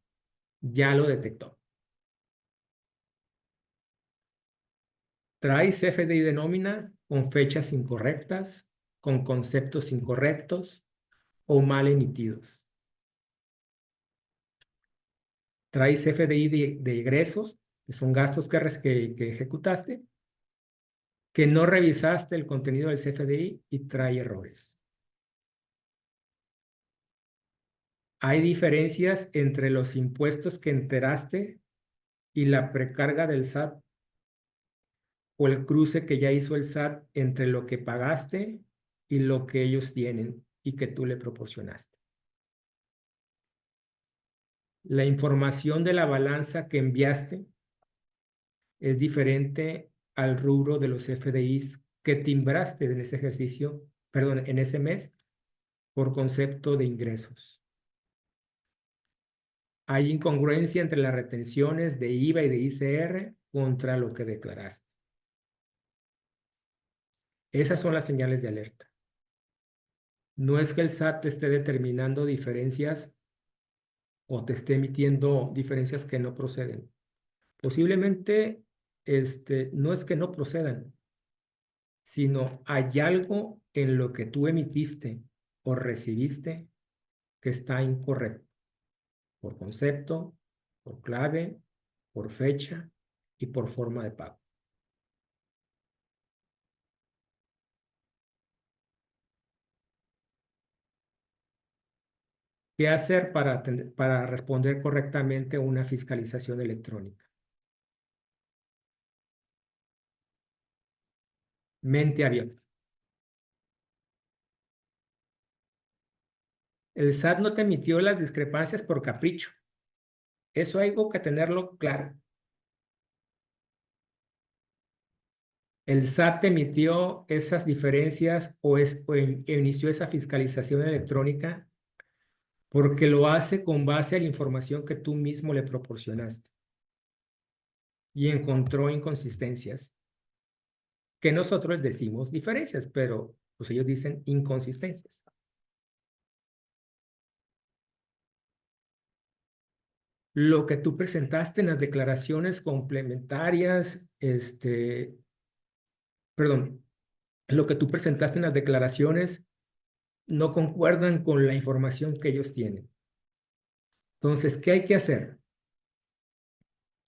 ya lo detectó. Traes FDI de nómina con fechas incorrectas, con conceptos incorrectos o mal emitidos. Traes FDI de egresos, que son gastos que ejecutaste, que no revisaste el contenido del CFDI y trae errores. Hay diferencias entre los impuestos que enteraste y la precarga del SAT o el cruce que ya hizo el SAT entre lo que pagaste y lo que ellos tienen y que tú le proporcionaste. La información de la balanza que enviaste es diferente al rubro de los FDIs que timbraste en ese ejercicio, perdón, en ese mes por concepto de ingresos. Hay incongruencia entre las retenciones de IVA y de ICR contra lo que declaraste. Esas son las señales de alerta. No es que el SAT te esté determinando diferencias o te esté emitiendo diferencias que no proceden. Posiblemente no es que no procedan, sino hay algo en lo que tú emitiste o recibiste que está incorrecto, por concepto, por clave, por fecha y por forma de pago. ¿Qué hacer para responder correctamente a una fiscalización electrónica? Mente abierta. El SAT no te emitió las discrepancias por capricho. Eso hay que tenerlo claro. El SAT emitió esas diferencias o inició esa fiscalización electrónica porque lo hace con base a la información que tú mismo le proporcionaste y encontró inconsistencias, que nosotros decimos diferencias, pero pues ellos dicen inconsistencias. Lo que tú presentaste en las declaraciones complementarias, perdón, lo que tú presentaste en las declaraciones no concuerdan con la información que ellos tienen. Entonces, ¿qué hay que hacer?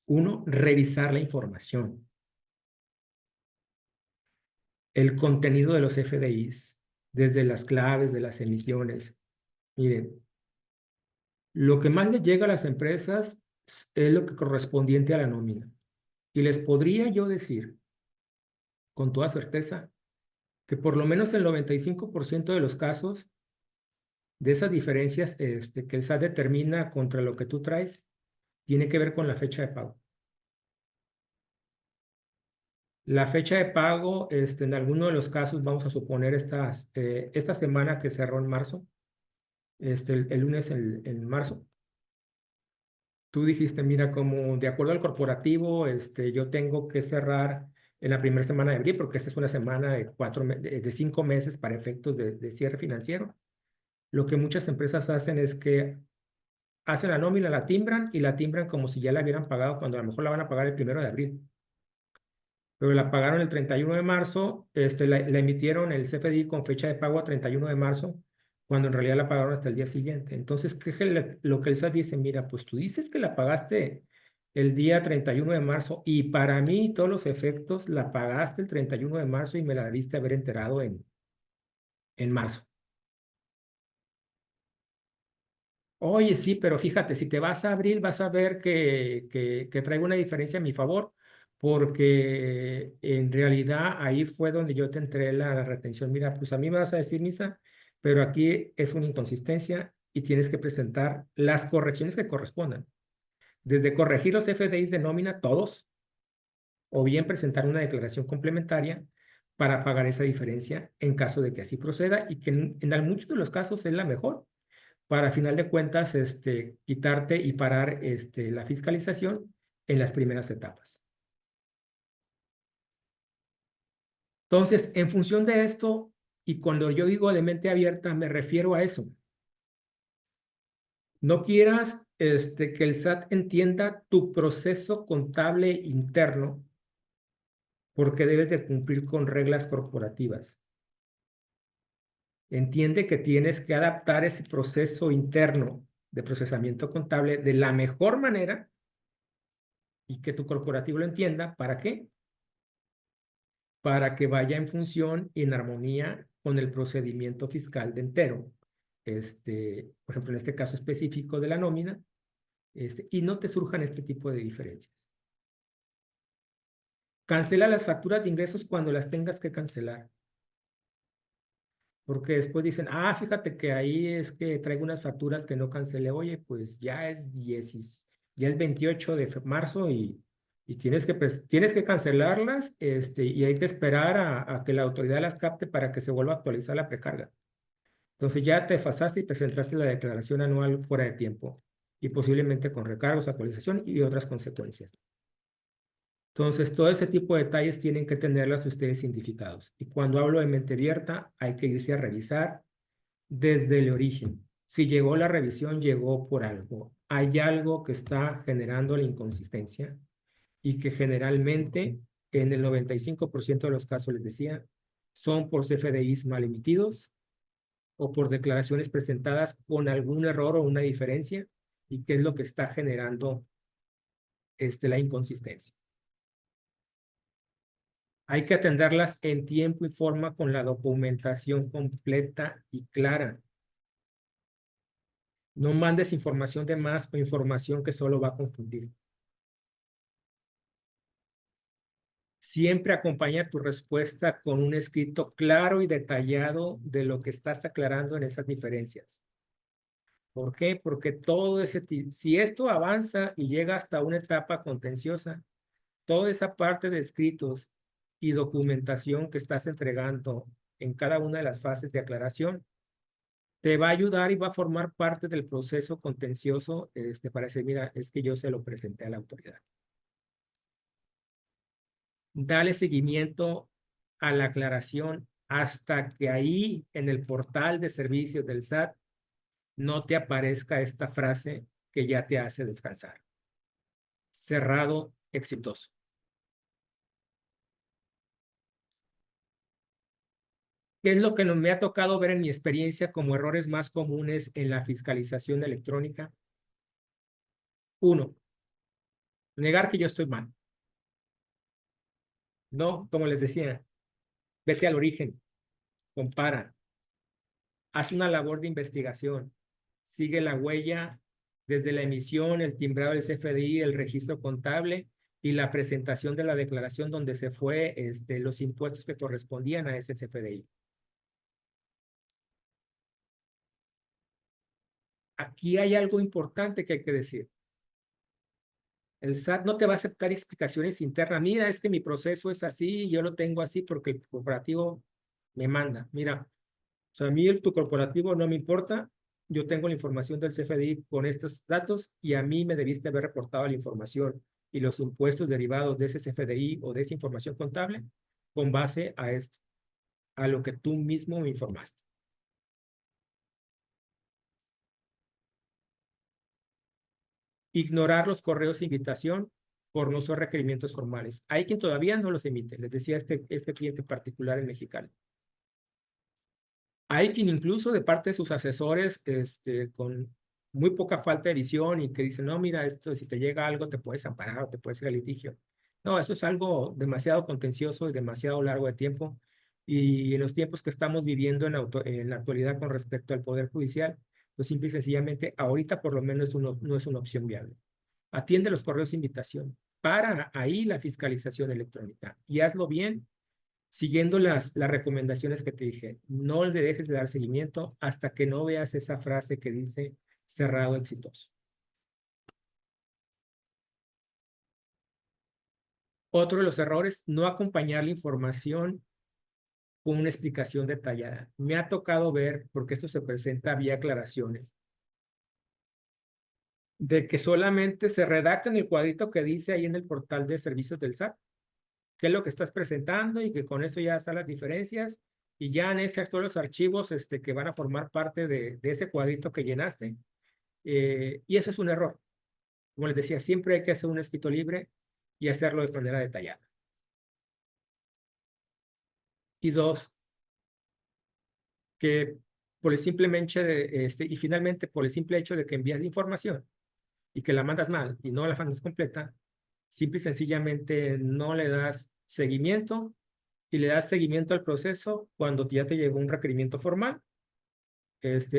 Uno, revisar la información, el contenido de los FDIs, desde las claves de las emisiones. Miren, lo que más les llega a las empresas es lo que correspondiente a la nómina. Y les podría yo decir, con toda certeza, que por lo menos el 95% de los casos de esas diferencias que el SAT determina contra lo que tú traes, tiene que ver con la fecha de pago. La fecha de pago, en alguno de los casos, vamos a suponer esta semana que cerró en marzo, el lunes en marzo, tú dijiste, mira, como de acuerdo al corporativo, yo tengo que cerrar en la primera semana de abril, porque esta es una semana de 5 meses para efectos de cierre financiero. Lo que muchas empresas hacen es que hacen la nómina, la timbran y la timbran como si ya la hubieran pagado cuando a lo mejor la van a pagar el 1 de abril. Pero la pagaron el 31 de marzo, la emitieron el CFDI con fecha de pago a 31 de marzo, cuando en realidad la pagaron hasta el día siguiente. Entonces, ¿qué es lo que el SAT dice? Mira, pues tú dices que la pagaste el día 31 de marzo y para mí todos los efectos la pagaste el 31 de marzo y me la debiste haber enterado en marzo. Oye, sí, pero fíjate, si te vas a abril, vas a ver que traigo una diferencia a mi favor, porque en realidad ahí fue donde yo te entré la retención. Mira, pues a mí me vas a decir, Misa, pero aquí es una inconsistencia y tienes que presentar las correcciones que correspondan. Desde corregir los FDIs de nómina, todos, o bien presentar una declaración complementaria para pagar esa diferencia en caso de que así proceda y que en muchos de los casos es la mejor para, a final de cuentas, quitarte y parar la fiscalización en las primeras etapas. Entonces, en función de esto, y cuando yo digo de mente abierta, me refiero a eso. No quieras que el SAT entienda tu proceso contable interno porque debes de cumplir con reglas corporativas. Entiende que tienes que adaptar ese proceso interno de procesamiento contable de la mejor manera y que tu corporativo lo entienda. ¿Para qué? Para que vaya en función y en armonía con el procedimiento fiscal de entero. Por ejemplo, en este caso específico de la nómina, y no te surjan este tipo de diferencias. Cancela las facturas de ingresos cuando las tengas que cancelar. Porque después dicen, fíjate que ahí es que traigo unas facturas que no cancelé. Oye, pues ya es 28 de marzo y tienes que cancelarlas y hay que esperar a que la autoridad las capte para que se vuelva a actualizar la precarga. Entonces ya te desfasaste y presentaste la declaración anual fuera de tiempo y posiblemente con recargos, actualización y otras consecuencias. Entonces, todo ese tipo de detalles tienen que tenerlas ustedes identificados. Y cuando hablo de mente abierta, hay que irse a revisar desde el origen. Si llegó la revisión, llegó por algo. Hay algo que está generando la inconsistencia y que generalmente, en el 95% de los casos, les decía, son por CFDIs mal emitidos o por declaraciones presentadas con algún error o una diferencia y qué es lo que está generando la inconsistencia. Hay que atenderlas en tiempo y forma con la documentación completa y clara. No mandes información de más o información que solo va a confundir. Siempre acompaña tu respuesta con un escrito claro y detallado de lo que estás aclarando en esas diferencias. ¿Por qué? Porque todo ese, si esto avanza y llega hasta una etapa contenciosa, toda esa parte de escritos y documentación que estás entregando en cada una de las fases de aclaración, te va a ayudar y va a formar parte del proceso contencioso para decir, mira, es que yo se lo presenté a la autoridad. Dale seguimiento a la aclaración hasta que ahí en el portal de servicios del SAT no te aparezca esta frase que ya te hace descansar. Cerrado, exitoso. ¿Qué es lo que me ha tocado ver en mi experiencia como errores más comunes en la fiscalización electrónica? Uno, negar que yo estoy mal. No, como les decía, vete al origen, compara, haz una labor de investigación, sigue la huella desde la emisión, el timbrado del CFDI, el registro contable y la presentación de la declaración donde se fue los impuestos que correspondían a ese CFDI. Aquí hay algo importante que hay que decir. El SAT no te va a aceptar explicaciones internas. Mira, es que mi proceso es así, yo lo tengo así porque el corporativo me manda. Mira, o sea, a mí tu corporativo no me importa. Yo tengo la información del CFDI con estos datos y a mí me debiste haber reportado la información y los impuestos derivados de ese CFDI o de esa información contable con base a esto, a lo que tú mismo me informaste. Ignorar los correos de invitación por no ser requerimientos formales. Hay quien todavía no los emite. Les decía este cliente particular en Mexicali. Hay quien incluso de parte de sus asesores, con muy poca falta de visión y que dicen, no, mira, esto, si te llega algo, te puedes amparar o te puedes ir a litigio. No, eso es algo demasiado contencioso y demasiado largo de tiempo. Y en los tiempos que estamos viviendo en la actualidad con respecto al Poder Judicial, pues simple y sencillamente, ahorita por lo menos no es una opción viable. Atiende los correos de invitación. Para ahí la fiscalización electrónica y hazlo bien siguiendo las recomendaciones que te dije. No le dejes de dar seguimiento hasta que no veas esa frase que dice cerrado exitoso. Otro de los errores, no acompañar la información con una explicación detallada. Me ha tocado ver, porque esto se presenta vía aclaraciones, de que solamente se redacta en el cuadrito que dice ahí en el portal de servicios del SAT qué es lo que estás presentando y que con eso ya están las diferencias y ya anexas todos los archivos que van a formar parte de ese cuadrito que llenaste. Y eso es un error. Como les decía, siempre hay que hacer un escrito libre y hacerlo de manera detallada. Y dos, que por el simple y finalmente por el simple hecho de que envías la información y que la mandas mal y no la mandas completa, simple y sencillamente no le das seguimiento y le das seguimiento al proceso cuando ya te llegó un requerimiento formal,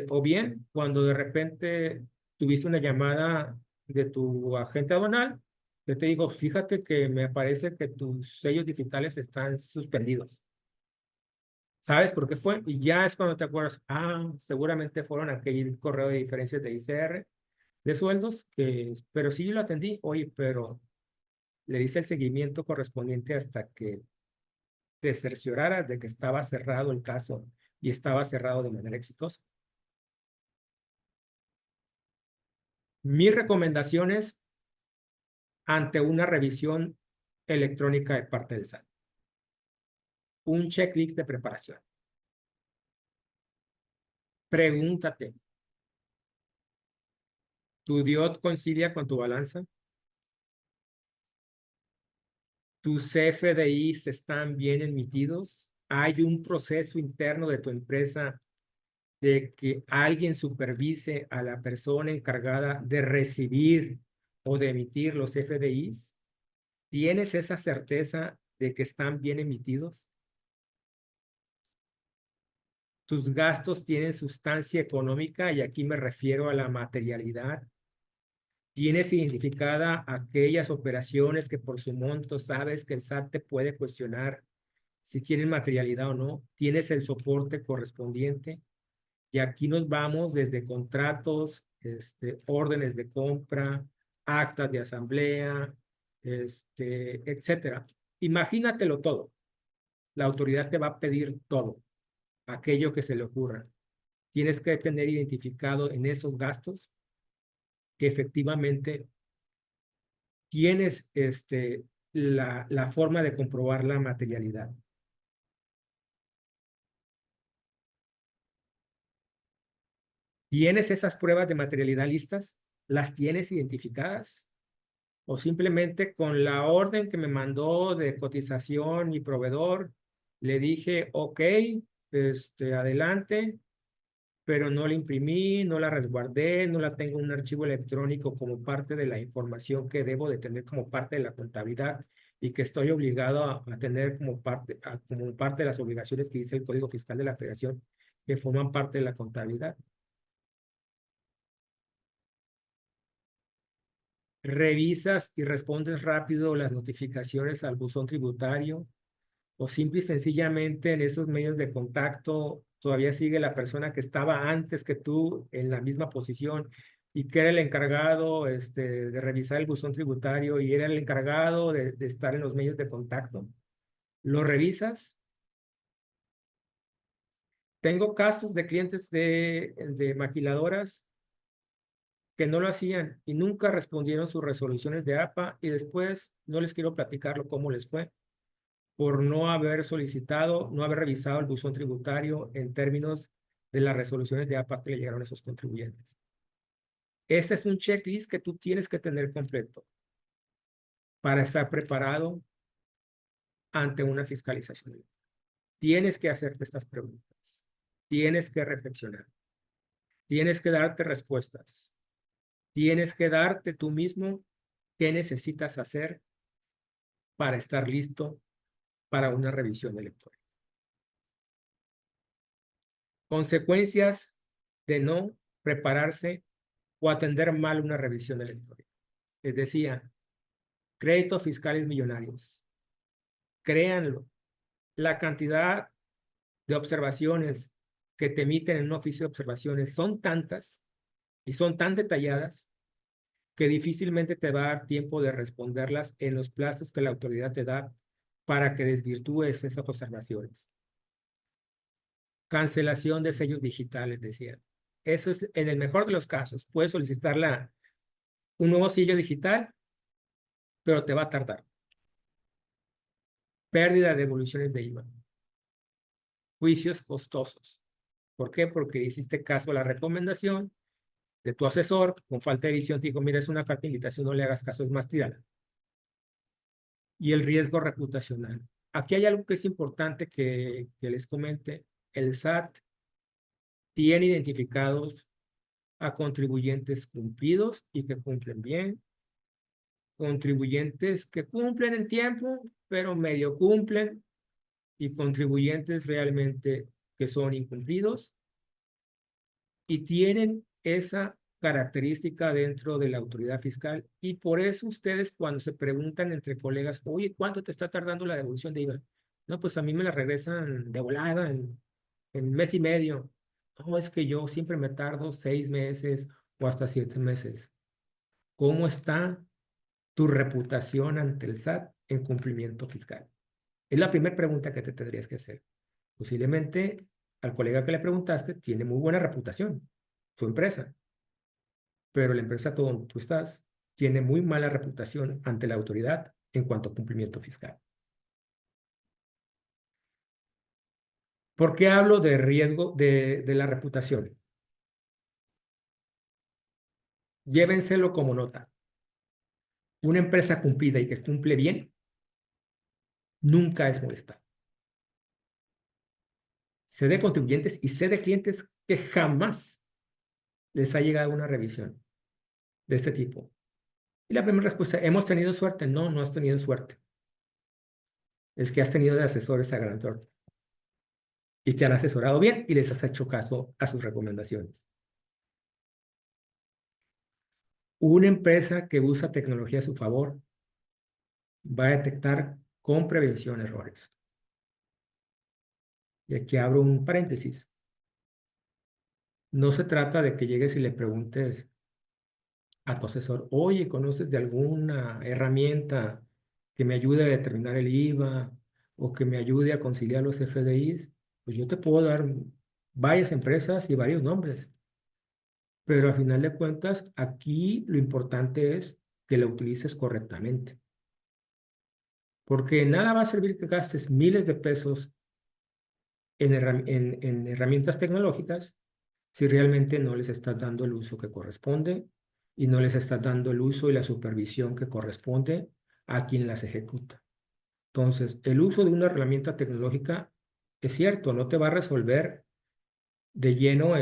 o bien cuando de repente tuviste una llamada de tu agente aduanal, que te digo, fíjate que me parece que tus sellos digitales están suspendidos. ¿Sabes por qué fue? Y ya es cuando te acuerdas, seguramente fueron aquel correo de diferencias de ICR de sueldos, pero sí lo atendí, oye, pero le dice el seguimiento correspondiente hasta que te cercioraras de que estaba cerrado el caso y estaba cerrado de manera exitosa. Mis recomendaciones ante una revisión electrónica de parte del SAT. Un checklist de preparación. Pregúntate, ¿tu DIOT coincide con tu balanza? ¿Tus CFDIs están bien emitidos? ¿Hay un proceso interno de tu empresa de que alguien supervise a la persona encargada de recibir o de emitir los CFDIs? ¿Tienes esa certeza de que están bien emitidos? tus gastos tienen sustancia económica, y aquí me refiero a la materialidad. Tienes identificada aquellas operaciones que por su monto sabes que el SAT te puede cuestionar si tienen materialidad o no. Tienes el soporte correspondiente. Y aquí nos vamos desde contratos, órdenes de compra, actas de asamblea, etcétera. Imagínatelo todo. La autoridad te va a pedir todo, aquello que se le ocurra. Tienes que tener identificado en esos gastos que efectivamente tienes la forma de comprobar la materialidad. ¿Tienes esas pruebas de materialidad listas? ¿Las tienes identificadas? ¿O simplemente con la orden que me mandó de cotización mi proveedor, le dije, ok, adelante, pero no la imprimí, no la resguardé, no la tengo en un archivo electrónico como parte de la información que debo de tener como parte de la contabilidad y que estoy obligado a tener como parte de las obligaciones que dice el Código Fiscal de la Federación, que forman parte de la contabilidad? ¿Revisas y respondes rápido las notificaciones al buzón tributario? ¿O simple y sencillamente en esos medios de contacto todavía sigue la persona que estaba antes que tú en la misma posición y que era el encargado de revisar el buzón tributario y era el encargado de estar en los medios de contacto? ¿Lo revisas? Tengo casos de clientes de maquiladoras que no lo hacían y nunca respondieron sus resoluciones de APA, y después no les quiero platicarlo cómo les fue por no haber solicitado, no haber revisado el buzón tributario en términos de las resoluciones de APA que le llegaron a esos contribuyentes. Ese es un checklist que tú tienes que tener completo para estar preparado ante una fiscalización. Tienes que hacerte estas preguntas. Tienes que reflexionar. Tienes que darte respuestas. Tienes que darte tú mismo qué necesitas hacer para estar listo para una revisión electoral. Consecuencias de no prepararse o atender mal una revisión electoral. Les decía, créditos fiscales millonarios. Créanlo, la cantidad de observaciones que te emiten en un oficio de observaciones son tantas y son tan detalladas que difícilmente te va a dar tiempo de responderlas en los plazos que la autoridad te da para que desvirtúes esas observaciones. Cancelación de sellos digitales, decía. Eso es en el mejor de los casos. Puedes solicitar un nuevo sello digital, pero te va a tardar. Pérdida de devoluciones de IVA. Juicios costosos. ¿Por qué? Porque hiciste caso a la recomendación de tu asesor, con falta de visión te dijo, mira, es una carta de invitación, no le hagas caso, es más, tírala. Y el riesgo reputacional. Aquí hay algo que es importante que les comente. El SAT tiene identificados a contribuyentes cumplidos y que cumplen bien, contribuyentes que cumplen en tiempo, pero medio cumplen, y contribuyentes realmente que son incumplidos y tienen esa característica dentro de la autoridad fiscal. Y por eso ustedes cuando se preguntan entre colegas, oye, ¿cuánto te está tardando la devolución de IVA? No, pues a mí me la regresan de volada en un mes y medio. No, es que yo siempre me tardo 6 meses o hasta 7 meses. ¿Cómo está tu reputación ante el SAT en cumplimiento fiscal? Es la primera pregunta que te tendrías que hacer. Posiblemente al colega que le preguntaste tiene muy buena reputación, tu empresa, pero la empresa donde tú estás tiene muy mala reputación ante la autoridad en cuanto a cumplimiento fiscal. ¿Por qué hablo de riesgo de la reputación? Llévenselo como nota. Una empresa cumplida y que cumple bien nunca es molestada. Sé de contribuyentes y sé de clientes que jamás les ha llegado una revisión de este tipo. Y la primera respuesta, ¿hemos tenido suerte? No, no has tenido suerte. Es que has tenido de asesores a gran torta. y te han asesorado bien y les has hecho caso a sus recomendaciones. Una empresa que usa tecnología a su favor va a detectar con prevención errores. Y aquí abro un paréntesis. No se trata de que llegues y le preguntes a tu asesor, oye, ¿conoces de alguna herramienta que me ayude a determinar el IVA o que me ayude a conciliar los FDIs? Pues yo te puedo dar varias empresas y varios nombres, pero a final de cuentas, aquí lo importante es que la utilices correctamente, porque nada va a servir que gastes miles de pesos en herramientas tecnológicas si realmente no les estás dando el uso que corresponde y no les estás dando el uso y la supervisión que corresponde a quien las ejecuta. Entonces, el uso de una herramienta tecnológica es cierto, no te va a resolver de lleno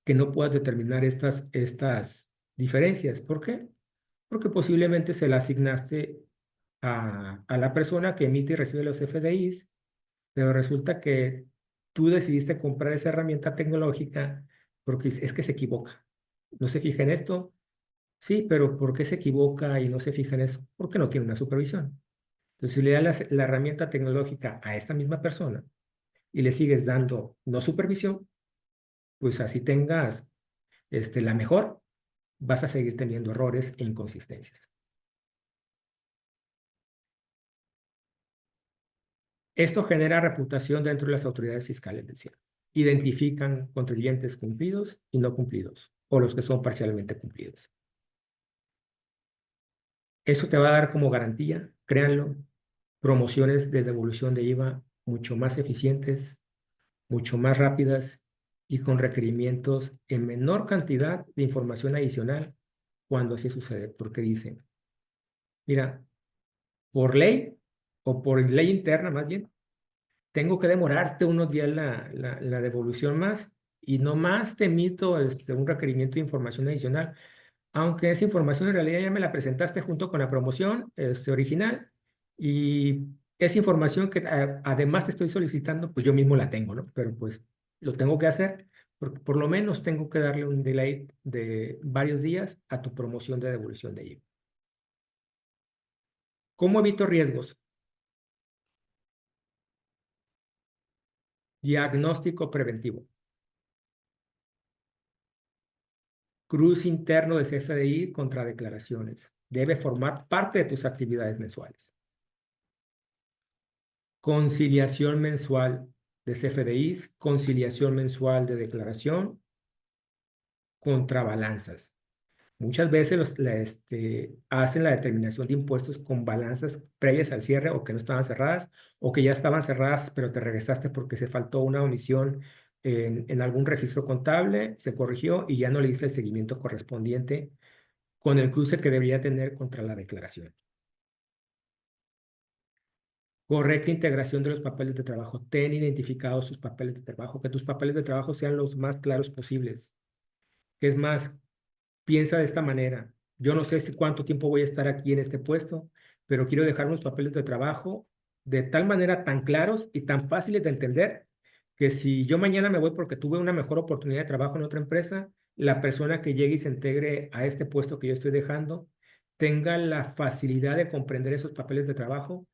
que no puedas determinar estas diferencias. ¿Por qué? Porque posiblemente se la asignaste a la persona que emite y recibe los FDIs, pero resulta que tú decidiste comprar esa herramienta tecnológica porque es que se equivoca. No se fija en esto. Sí, pero ¿por qué se equivoca y no se fija en eso? Porque no tiene una supervisión. Entonces, si le das la herramienta tecnológica a esta misma persona y le sigues dando no supervisión, pues así tengas la mejor, vas a seguir teniendo errores e inconsistencias. Esto genera reputación dentro de las autoridades fiscales del cielo. Identifican contribuyentes cumplidos y no cumplidos, o los que son parcialmente cumplidos. Eso te va a dar como garantía, créanlo, promociones de devolución de IVA mucho más eficientes, mucho más rápidas y con requerimientos en menor cantidad de información adicional cuando así sucede, porque dicen, mira, por ley o por ley interna más bien, tengo que demorarte unos días la devolución más y no más te emito un requerimiento de información adicional, aunque esa información en realidad ya me la presentaste junto con la promoción original y esa información que además te estoy solicitando, pues yo mismo la tengo, ¿no? Pero pues lo tengo que hacer porque por lo menos tengo que darle un delay de varios días a tu promoción de devolución de IVA. ¿Cómo evito riesgos? Diagnóstico preventivo. Cruce interno de CFDI contra declaraciones. Debe formar parte de tus actividades mensuales. Conciliación mensual de CFDIs, conciliación mensual de declaración, contrabalanzas. Muchas veces hacen la determinación de impuestos con balanzas previas al cierre o que no estaban cerradas o que ya estaban cerradas, pero te regresaste porque se faltó una omisión en algún registro contable, se corrigió y ya no le diste el seguimiento correspondiente con el cruce que debería tener contra la declaración. Correcta integración de los papeles de trabajo. Ten identificados tus papeles de trabajo, que tus papeles de trabajo sean los más claros posibles. Que es más, piensa de esta manera. Yo no sé si cuánto tiempo voy a estar aquí en este puesto, pero quiero dejar unos papeles de trabajo de tal manera tan claros y tan fáciles de entender que si yo mañana me voy porque tuve una mejor oportunidad de trabajo en otra empresa, la persona que llegue y se integre a este puesto que yo estoy dejando tenga la facilidad de comprender esos papeles de trabajo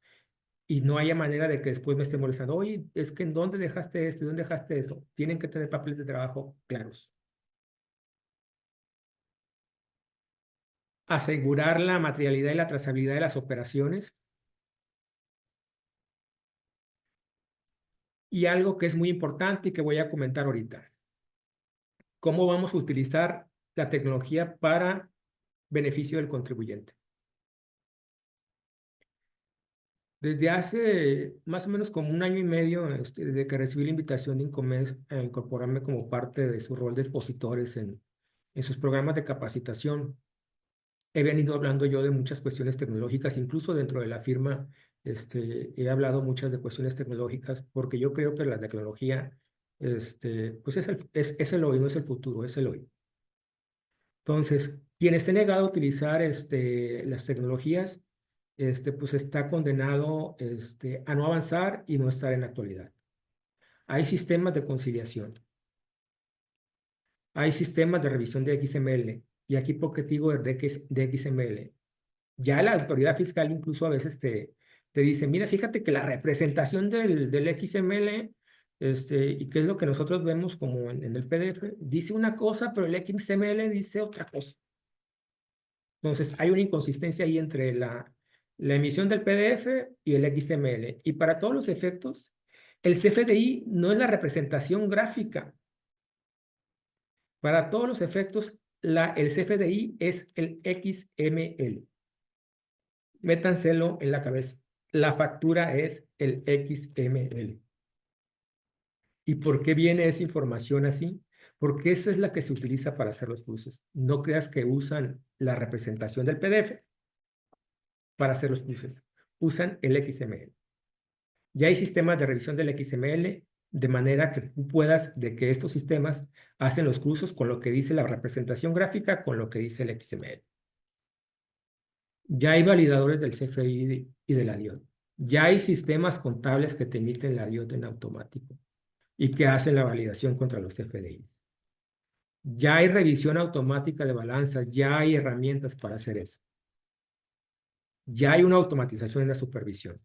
y no haya manera de que después me esté molestando. Oye, es que ¿en dónde dejaste esto? ¿Y dónde dejaste eso? Tienen que tener papeles de trabajo claros. Asegurar la materialidad y la trazabilidad de las operaciones. Y algo que es muy importante y que voy a comentar ahorita. ¿Cómo vamos a utilizar la tecnología para beneficio del contribuyente? Desde hace más o menos como un año y medio, desde que recibí la invitación de Incomex a incorporarme como parte de su rol de expositores en sus programas de capacitación, he venido hablando yo de muchas cuestiones tecnológicas, incluso dentro de la firma, he hablado muchas de cuestiones tecnológicas, porque yo creo que la tecnología, pues es el hoy, no es el futuro, es el hoy. Entonces, quien esté negado a utilizar las tecnologías, pues está condenado a no avanzar y no estar en la actualidad. Hay sistemas de conciliación, hay sistemas de revisión de XML, y aquí porque digo de XML. Ya la autoridad fiscal incluso a veces te dice, mira, fíjate que la representación del XML, y qué es lo que nosotros vemos como en el PDF, dice una cosa, pero el XML dice otra cosa. Entonces, hay una inconsistencia ahí entre la emisión del PDF y el XML. Y para todos los efectos, el CFDI no es la representación gráfica. Para todos los efectos, el CFDI es el XML. Métanselo en la cabeza. La factura es el XML. ¿Y por qué viene esa información así? Porque esa es la que se utiliza para hacer los cruces. No creas que usan la representación del PDF para hacer los cruces. Usan el XML. Ya hay sistemas de revisión del XML de manera que tú puedas, de que estos sistemas hacen los cruces con lo que dice la representación gráfica, con lo que dice el XML. Ya hay validadores del CFDI y de la DIOT. Ya hay sistemas contables que te emiten la DIOT en automático y que hacen la validación contra los CFDIs. Ya hay revisión automática de balanzas, ya hay herramientas para hacer eso. Ya hay una automatización en la supervisión.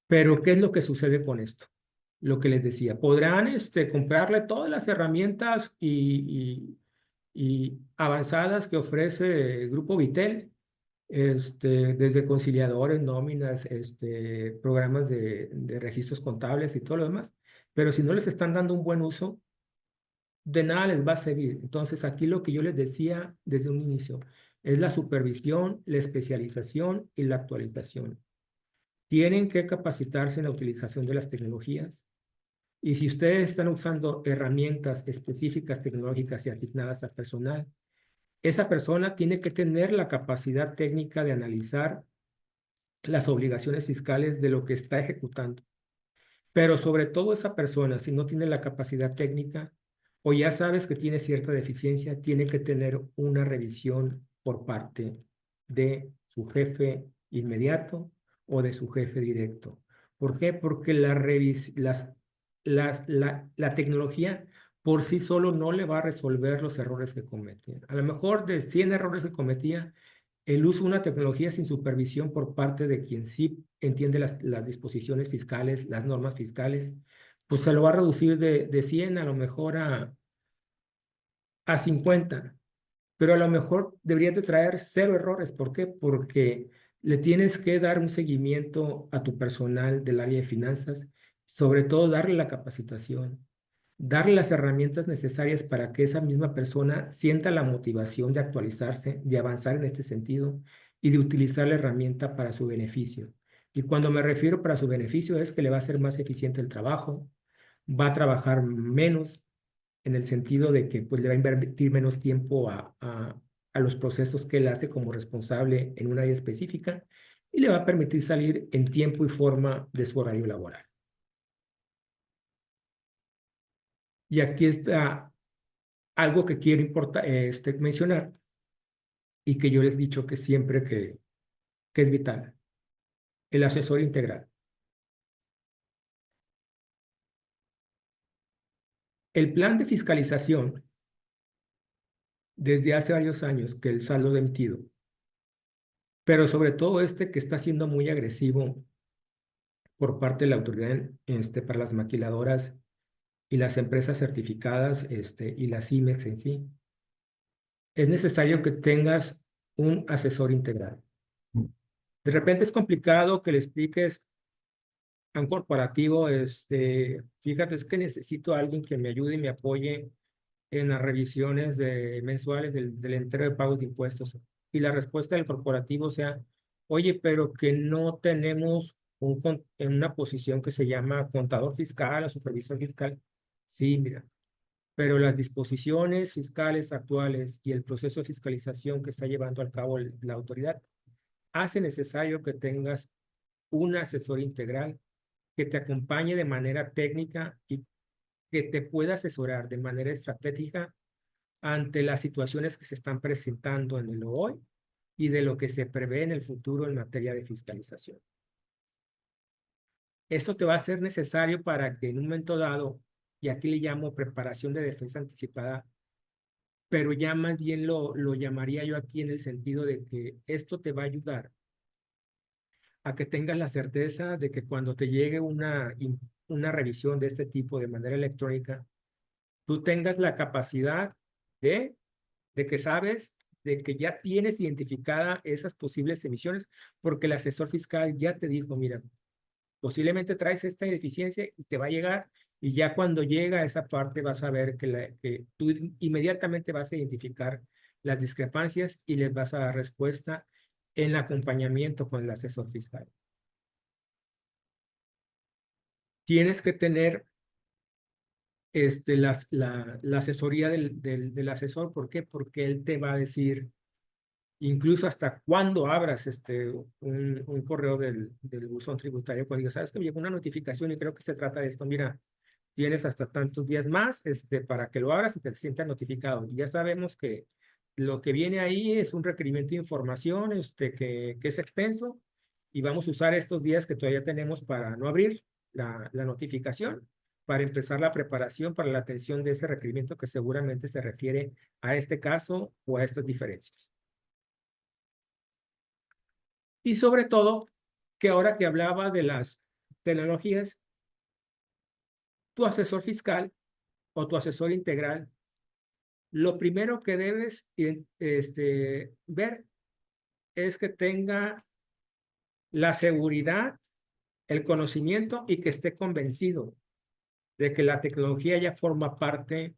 Pero, ¿qué es lo que sucede con esto? Lo que les decía, podrán comprarle todas las herramientas y avanzadas que ofrece Grupo Vitel, desde conciliadores, nóminas, programas de registros contables y todo lo demás, pero si no les están dando un buen uso, de nada les va a servir. Entonces, aquí lo que yo les decía desde un inicio es la supervisión, la especialización y la actualización. Tienen que capacitarse en la utilización de las tecnologías. Y si ustedes están usando herramientas específicas tecnológicas y asignadas al personal, esa persona tiene que tener la capacidad técnica de analizar las obligaciones fiscales de lo que está ejecutando. Pero sobre todo esa persona, si no tiene la capacidad técnica o ya sabes que tiene cierta deficiencia, tiene que tener una revisión por parte de su jefe inmediato o de su jefe directo. ¿Por qué? Porque la tecnología por sí solo no le va a resolver los errores que comete. A lo mejor de 100 errores que cometía, el uso de una tecnología sin supervisión por parte de quien sí entiende las disposiciones fiscales, las normas fiscales, pues se lo va a reducir de 100 a lo mejor a 50, pero a lo mejor deberías de traer cero errores. ¿Por qué? Porque le tienes que dar un seguimiento a tu personal del área de finanzas, sobre todo darle la capacitación, darle las herramientas necesarias para que esa misma persona sienta la motivación de actualizarse, de avanzar en este sentido y de utilizar la herramienta para su beneficio. Y cuando me refiero para su beneficio es que le va a ser más eficiente el trabajo, va a trabajar menos en el sentido de que pues, le va a invertir menos tiempo a los procesos que él hace como responsable en un área específica y le va a permitir salir en tiempo y forma de su horario laboral. Y aquí está algo que quiero mencionar y que yo les he dicho que siempre que es vital, el asesor integral. El plan de fiscalización, desde hace varios años que el saldo de emitido, pero sobre todo que está siendo muy agresivo por parte de la autoridad para las maquiladoras y las empresas certificadas y las IMEX en sí, es necesario que tengas un asesor integral. De repente es complicado que le expliques a un corporativo, fíjate, es que necesito a alguien que me ayude y me apoye en las revisiones mensuales del entero de pagos de impuestos. Y la respuesta del corporativo sea, oye, pero que no tenemos en una posición que se llama contador fiscal o supervisor fiscal. Sí, mira, pero las disposiciones fiscales actuales y el proceso de fiscalización que está llevando a cabo la autoridad hace necesario que tengas un asesor integral que te acompañe de manera técnica y que te pueda asesorar de manera estratégica ante las situaciones que se están presentando en el hoy y de lo que se prevé en el futuro en materia de fiscalización. Esto te va a ser necesario para que en un momento dado, y aquí le llamo preparación de defensa anticipada, pero ya más bien lo llamaría yo aquí en el sentido de que esto te va a ayudar a que tengas la certeza de que cuando te llegue una revisión de este tipo de manera electrónica, tú tengas la capacidad de, de que sabes, de que ya tienes identificada esas posibles emisiones, porque el asesor fiscal ya te dijo, mira, posiblemente traes esta deficiencia y te va a llegar, y ya cuando llega a esa parte vas a ver que tú inmediatamente vas a identificar las discrepancias y les vas a dar respuesta en el acompañamiento con el asesor fiscal. Tienes que tener la asesoría del asesor. ¿Por qué? Porque él te va a decir, incluso hasta cuando abras un correo del buzón tributario, cuando digas, sabes que me llegó una notificación y creo que se trata de esto, mira, tienes hasta tantos días más para que lo abras y te sientas notificado. Y ya sabemos que lo que viene ahí es un requerimiento de información que es extenso, y vamos a usar estos días que todavía tenemos para no abrir la notificación, para empezar la preparación para la atención de ese requerimiento que seguramente se refiere a este caso o a estas diferencias. Y sobre todo, que ahora que hablaba de las tecnologías, tu asesor fiscal o tu asesor integral, lo primero que debes ver es que tenga la seguridad, el conocimiento y que esté convencido de que la tecnología ya forma parte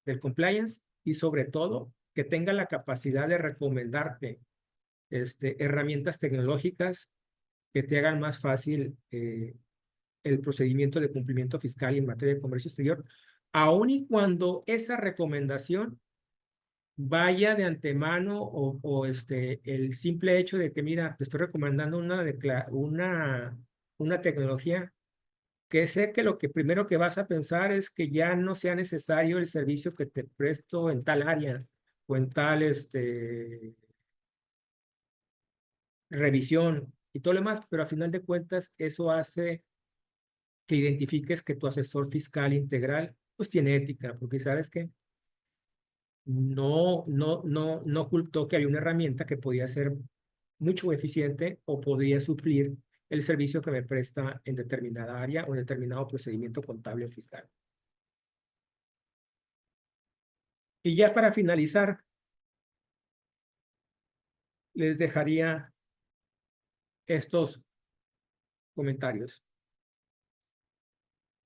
del compliance, y sobre todo que tenga la capacidad de recomendarte herramientas tecnológicas que te hagan más fácil el procedimiento de cumplimiento fiscal en materia de comercio exterior, aun y cuando esa recomendación vaya de antemano o el simple hecho de que, mira, te estoy recomendando una tecnología que sé que lo que primero que vas a pensar es que ya no sea necesario el servicio que te presto en tal área o en tal revisión y todo lo demás, pero a final de cuentas eso hace que identifiques que tu asesor fiscal integral pues tiene ética, porque sabes que no ocultó que había una herramienta que podía ser mucho eficiente o podía suplir el servicio que me presta en determinada área o en determinado procedimiento contable o fiscal. Y ya para finalizar, les dejaría estos comentarios.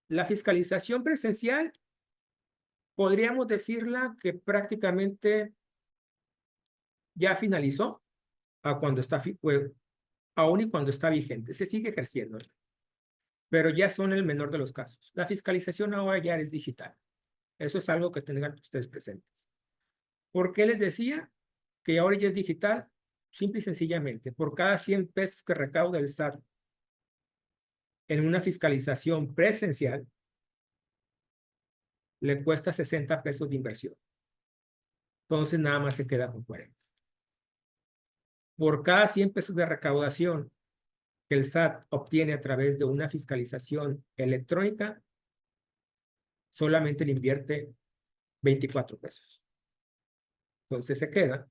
La fiscalización presencial, podríamos decirla que prácticamente ya finalizó a cuando aún y cuando está vigente. Se sigue ejerciendo, pero ya son el menor de los casos. La fiscalización ahora ya es digital. Eso es algo que tengan ustedes presentes. ¿Por qué les decía que ahora ya es digital? Simple y sencillamente, por cada 100 pesos que recauda el SAT en una fiscalización presencial, le cuesta 60 pesos de inversión. Entonces nada más se queda con 40. Por cada 100 pesos de recaudación que el SAT obtiene a través de una fiscalización electrónica, solamente le invierte 24 pesos. Entonces se queda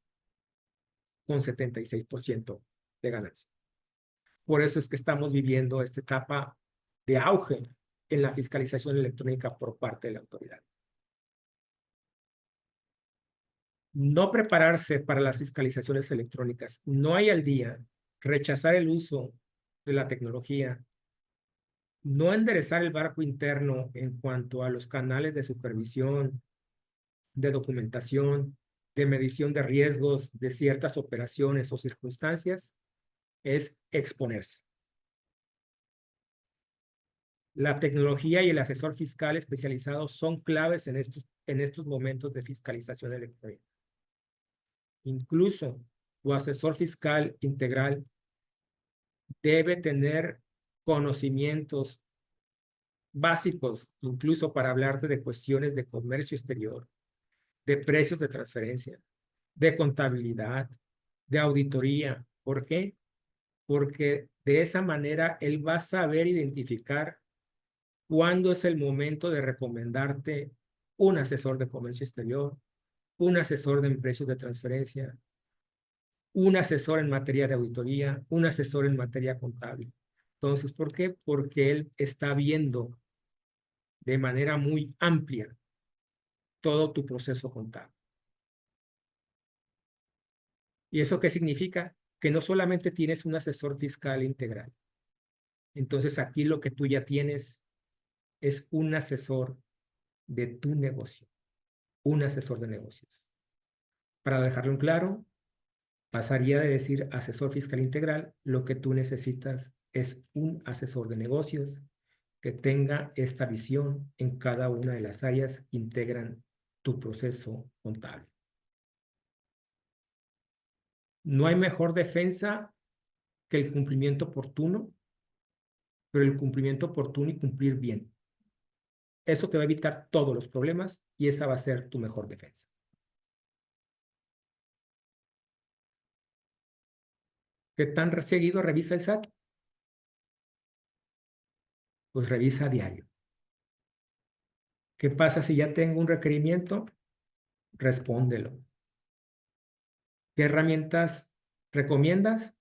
con 76% de ganancia. Por eso es que estamos viviendo esta etapa de auge en la fiscalización electrónica por parte de la autoridad. No prepararse para las fiscalizaciones electrónicas, no hay al día, rechazar el uso de la tecnología, no enderezar el barco interno en cuanto a los canales de supervisión, de documentación, de medición de riesgos de ciertas operaciones o circunstancias, es exponerse. La tecnología y el asesor fiscal especializado son claves en estos momentos de fiscalización electrónica. Incluso tu asesor fiscal integral debe tener conocimientos básicos, incluso para hablarte de cuestiones de comercio exterior, de precios de transferencia, de contabilidad, de auditoría. ¿Por qué? Porque De esa manera, él va a saber identificar cuándo es el momento de recomendarte un asesor de comercio exterior, un asesor de precios de transferencia, un asesor en materia de auditoría, un asesor en materia contable. Entonces, ¿por qué? Porque él está viendo de manera muy amplia todo tu proceso contable. ¿Y eso qué significa? Que no solamente tienes un asesor fiscal integral. Entonces, aquí lo que tú ya tienes es un asesor de tu negocio, un asesor de negocios. Para dejarlo en claro, pasaría de decir asesor fiscal integral, lo que tú necesitas es un asesor de negocios que tenga esta visión en cada una de las áreas que integran tu proceso contable. No hay mejor defensa que el cumplimiento oportuno, pero el cumplimiento oportuno y cumplir bien. Eso te va a evitar todos los problemas y esa va a ser tu mejor defensa. ¿Qué tan seguido revisa el SAT? Pues revisa a diario. ¿Qué pasa si ya tengo un requerimiento? Respóndelo. ¿Qué herramientas recomiendas?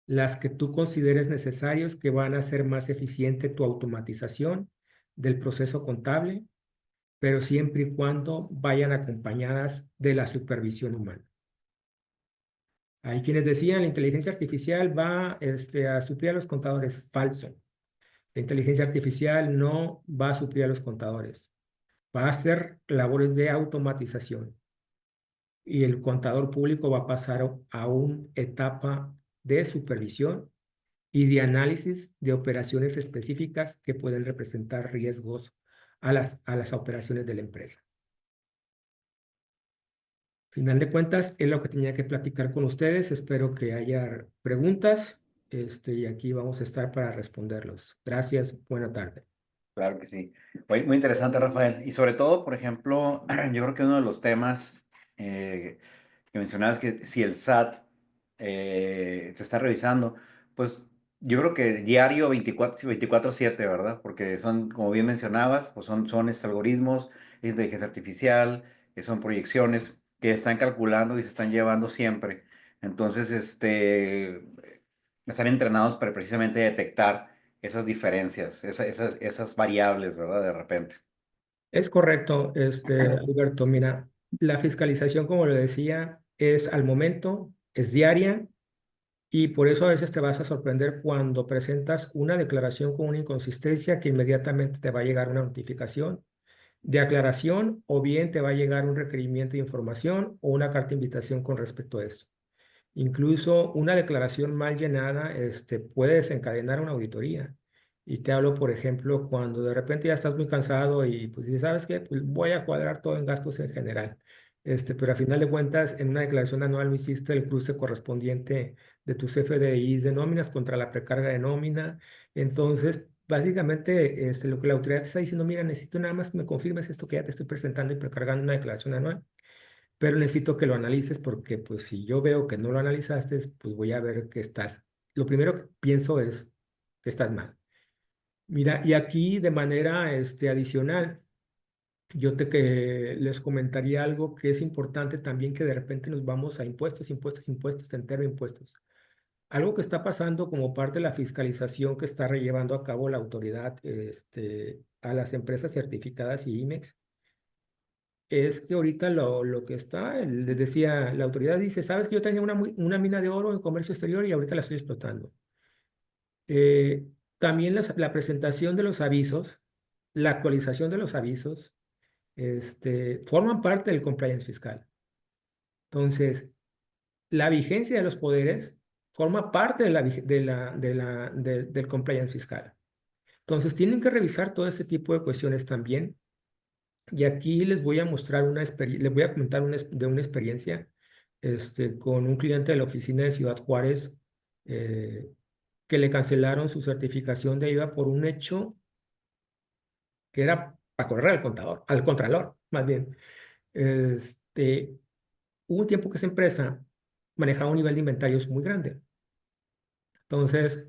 Las que tú consideres necesarios que van a hacer más eficiente tu automatización del proceso contable, pero siempre y cuando vayan acompañadas de la supervisión humana. Hay quienes decían la inteligencia artificial va a suplir a los contadores. Falso. La inteligencia artificial no va a suplir a los contadores. Va a hacer labores de automatización y el contador público va a pasar a una etapa de supervisión y de análisis de operaciones específicas que pueden representar riesgos a las operaciones de la empresa. Final de cuentas, es lo que tenía que platicar con ustedes. Espero que haya preguntas, y aquí vamos a estar para responderlos. Gracias, buena tarde. Claro que sí. Muy, muy interesante, Rafael. Y sobre todo, por ejemplo, yo creo que uno de los temas que mencionabas, que si el SAT se está revisando, pues yo creo que diario 24/7, ¿verdad? Porque son, como bien mencionabas, pues son algoritmos, es inteligencia artificial, son proyecciones que están calculando y se están llevando siempre. Entonces, están entrenados para precisamente detectar esas diferencias, esas variables, ¿verdad? De repente. Es correcto, Alberto. Mira, la fiscalización, como le decía, es al momento, es diaria y por eso a veces te vas a sorprender cuando presentas una declaración con una inconsistencia que inmediatamente te va a llegar una notificación de aclaración o bien te va a llegar un requerimiento de información o una carta de invitación con respecto a eso. Incluso una declaración mal llenada, puede desencadenar una auditoría. Y te hablo, por ejemplo, cuando de repente ya estás muy cansado y pues dices, ¿sabes qué? Pues voy a cuadrar todo en gastos en general. Pero a final de cuentas, en una declaración anual no hiciste el cruce correspondiente de tus FDIs de nóminas contra la precarga de nómina. Entonces, básicamente, lo que la autoridad te está diciendo, mira, necesito nada más que me confirmes esto que ya te estoy presentando y precargando una declaración anual, pero necesito que lo analices porque pues si yo veo que no lo analizaste, pues voy a ver que lo primero que pienso es que estás mal. Mira, y aquí de manera adicional, que les comentaría algo que es importante también, que de repente nos vamos a impuestos, impuestos, impuestos, entero impuestos. Algo que está pasando como parte de la fiscalización que está llevando a cabo la autoridad a las empresas certificadas y IMEX es que ahorita lo que está, les decía, la autoridad dice, sabes que yo tenía una mina de oro en comercio exterior y ahorita la estoy explotando. Eh, También la presentación de los avisos, la actualización de los avisos, forman parte del compliance fiscal. Entonces, la vigencia de los poderes forma parte de del compliance fiscal. Entonces, tienen que revisar todo este tipo de cuestiones también. Y aquí les voy a mostrar les voy a comentar de una experiencia con un cliente de la oficina de Ciudad Juárez, eh, que le cancelaron su certificación de IVA por un hecho que era para correr al contralor, más bien. Hubo un tiempo que esa empresa manejaba un nivel de inventarios muy grande. Entonces,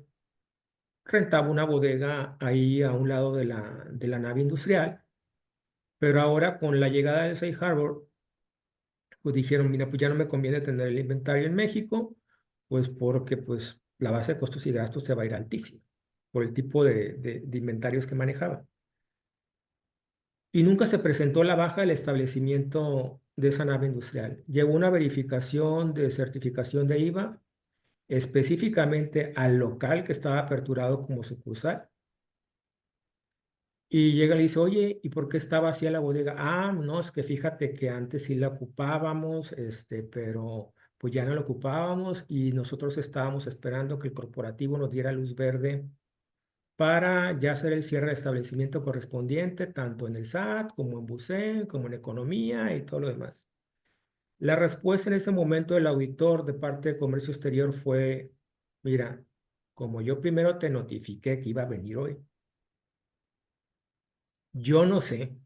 rentaba una bodega ahí a un lado de la nave industrial, pero ahora con la llegada del Safe Harbor, pues dijeron, mira, pues ya no me conviene tener el inventario en México, pues porque pues la base de costos y gastos se va a ir altísimo por el tipo de inventarios que manejaba. Y nunca se presentó la baja del establecimiento de esa nave industrial. Llegó una verificación de certificación de IVA específicamente al local que estaba aperturado como sucursal. Y llega y le dice, oye, ¿y por qué está vacía la bodega? Ah, no, es que fíjate que antes sí la ocupábamos, pero pues ya no la ocupábamos y nosotros estábamos esperando que el corporativo nos diera luz verde para ya hacer el cierre de establecimiento correspondiente, tanto en el SAT como en BUSEN, como en Economía y todo lo demás. La respuesta en ese momento del auditor de parte de Comercio Exterior fue, mira, como yo primero te notifiqué que iba a venir hoy, yo no sé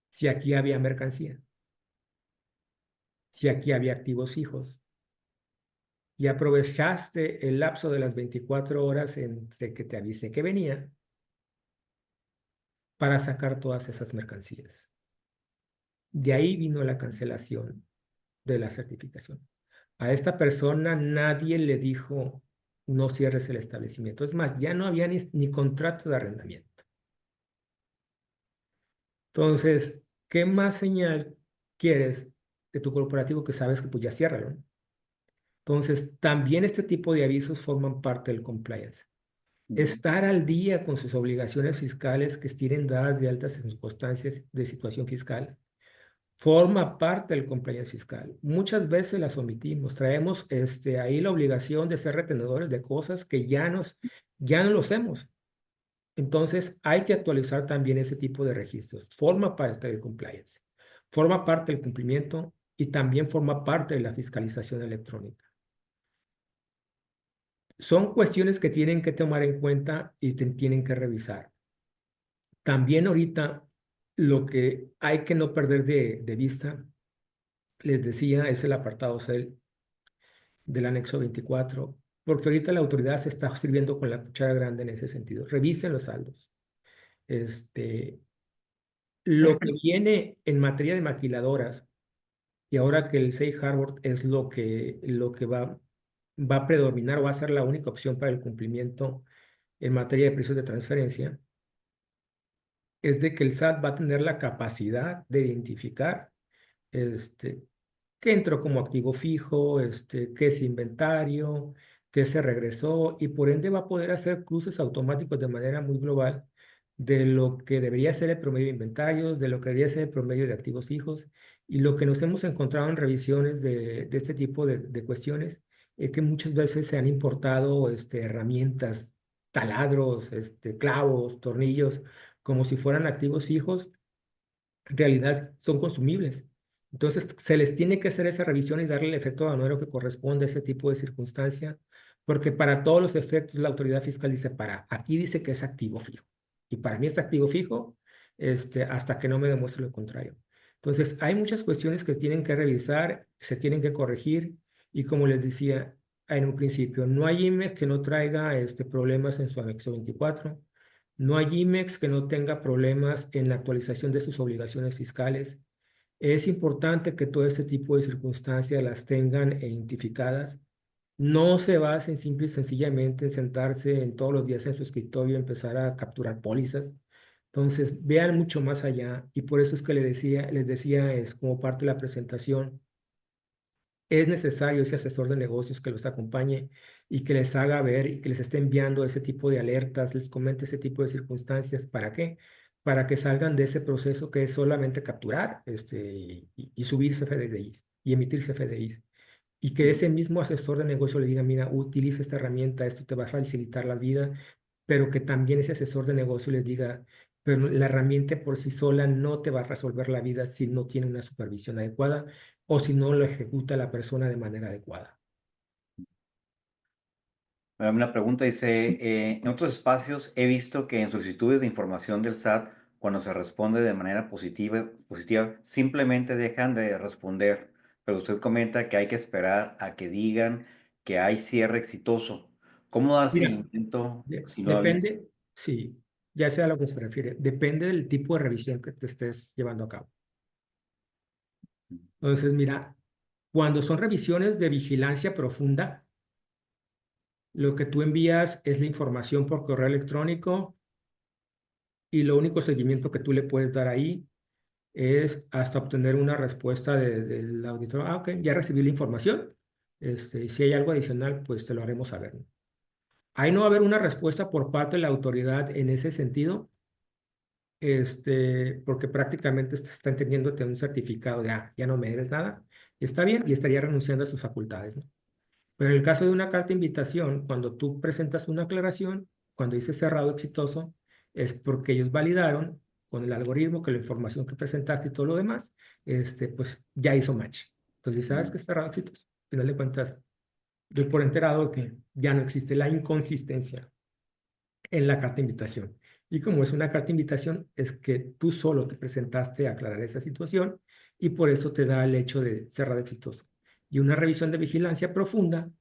si aquí había mercancía, si aquí había activos fijos, y aprovechaste el lapso de las 24 horas entre que te avisé que venía para sacar todas esas mercancías. De ahí vino la cancelación de la certificación. A esta persona nadie le dijo no cierres el establecimiento. Es más, ya no había ni contrato de arrendamiento. Entonces, ¿qué más señal quieres de tu corporativo que sabes que pues ya ciérralo, ¿no? Entonces, también este tipo de avisos forman parte del compliance. Ujú. Estar al día con sus obligaciones fiscales que estén dadas de altas en circunstancias de situación fiscal forma parte del compliance fiscal. Muchas veces las omitimos. Traemos ahí la obligación de ser retenedores de cosas que ya no lo hacemos. Entonces, hay que actualizar también ese tipo de registros. Forma parte del compliance, forma parte del cumplimiento y también forma parte de la fiscalización electrónica. Son cuestiones que tienen que tomar en cuenta y tienen que revisar. También ahorita lo que hay que no perder de vista, les decía, es el apartado C del anexo 24, porque ahorita la autoridad se está sirviendo con la cuchara grande en ese sentido. Revisen los saldos. Este, lo que viene en materia de maquiladoras, y ahora que el Safe Harbor es lo que va a predominar o va a ser la única opción para el cumplimiento en materia de precios de transferencia, es de que el SAT va a tener la capacidad de identificar este, qué entró como activo fijo, qué es inventario, qué se regresó, y por ende va a poder hacer cruces automáticos de manera muy global de lo que debería ser el promedio de inventarios, de lo que debería ser el promedio de activos fijos, y lo que nos hemos encontrado en revisiones de este tipo de cuestiones es que muchas veces se han importado herramientas, taladros, clavos, tornillos, como si fueran activos fijos, en realidad son consumibles. Entonces, se les tiene que hacer esa revisión y darle el efecto anuero que corresponde a ese tipo de circunstancia, porque para todos los efectos la autoridad fiscal dice, aquí dice que es activo fijo, y para mí es activo fijo, hasta que no me demuestre lo contrario. Entonces, hay muchas cuestiones que tienen que revisar, se tienen que corregir, y como les decía en un principio, no hay IMEX que no traiga problemas en su anexo 24. No hay IMEX que no tenga problemas en la actualización de sus obligaciones fiscales. Es importante que todo este tipo de circunstancias las tengan identificadas. No se basen simple y sencillamente en sentarse en todos los días en su escritorio y empezar a capturar pólizas. Entonces, vean mucho más allá, y por eso es que les decía, es como parte de la presentación, es necesario ese asesor de negocios que los acompañe y que les haga ver y que les esté enviando ese tipo de alertas, les comente ese tipo de circunstancias. ¿Para qué? Para que salgan de ese proceso que es solamente capturar y subir CFDIs y emitir CFDIs. Y que ese mismo asesor de negocio le diga, mira, utiliza esta herramienta, esto te va a facilitar la vida, pero que también ese asesor de negocio les diga, pero la herramienta por sí sola no te va a resolver la vida si no tiene una supervisión adecuada o si no lo ejecuta la persona de manera adecuada. Una pregunta dice, en otros espacios he visto que en solicitudes de información del SAT, cuando se responde de manera positiva, simplemente dejan de responder, pero usted comenta que hay que esperar a que digan que hay cierre exitoso. ¿Cómo dar Mira, seguimiento si no avisa? depende, sí, ya sea a lo que se refiere, depende del tipo de revisión que te estés llevando a cabo. Entonces, mira, cuando son revisiones de vigilancia profunda, lo que tú envías es la información por correo electrónico y lo único seguimiento que tú le puedes dar ahí es hasta obtener una respuesta del auditor. Ah, ok, ya recibí la información. Y si hay algo adicional, pues te lo haremos saber, ¿no? Ahí no va a haber una respuesta por parte de la autoridad en ese sentido, porque prácticamente está entendiéndote un certificado de, ya no me debes nada, y está bien, y estaría renunciando a sus facultades, ¿no? Pero en el caso de una carta de invitación, cuando tú presentas una aclaración, cuando dice cerrado exitoso, es porque ellos validaron con el algoritmo que la información que presentaste y todo lo demás, pues ya hizo match. Entonces, ¿sabes Mm, que es cerrado exitoso? Al final de cuentas, doy por enterado de que ya no existe la inconsistencia en la carta de invitación. Y como es una carta de invitación, es que tú solo te presentaste a aclarar esa situación y por eso te da el hecho de cerrado exitoso. Y una revisión de vigilancia profunda,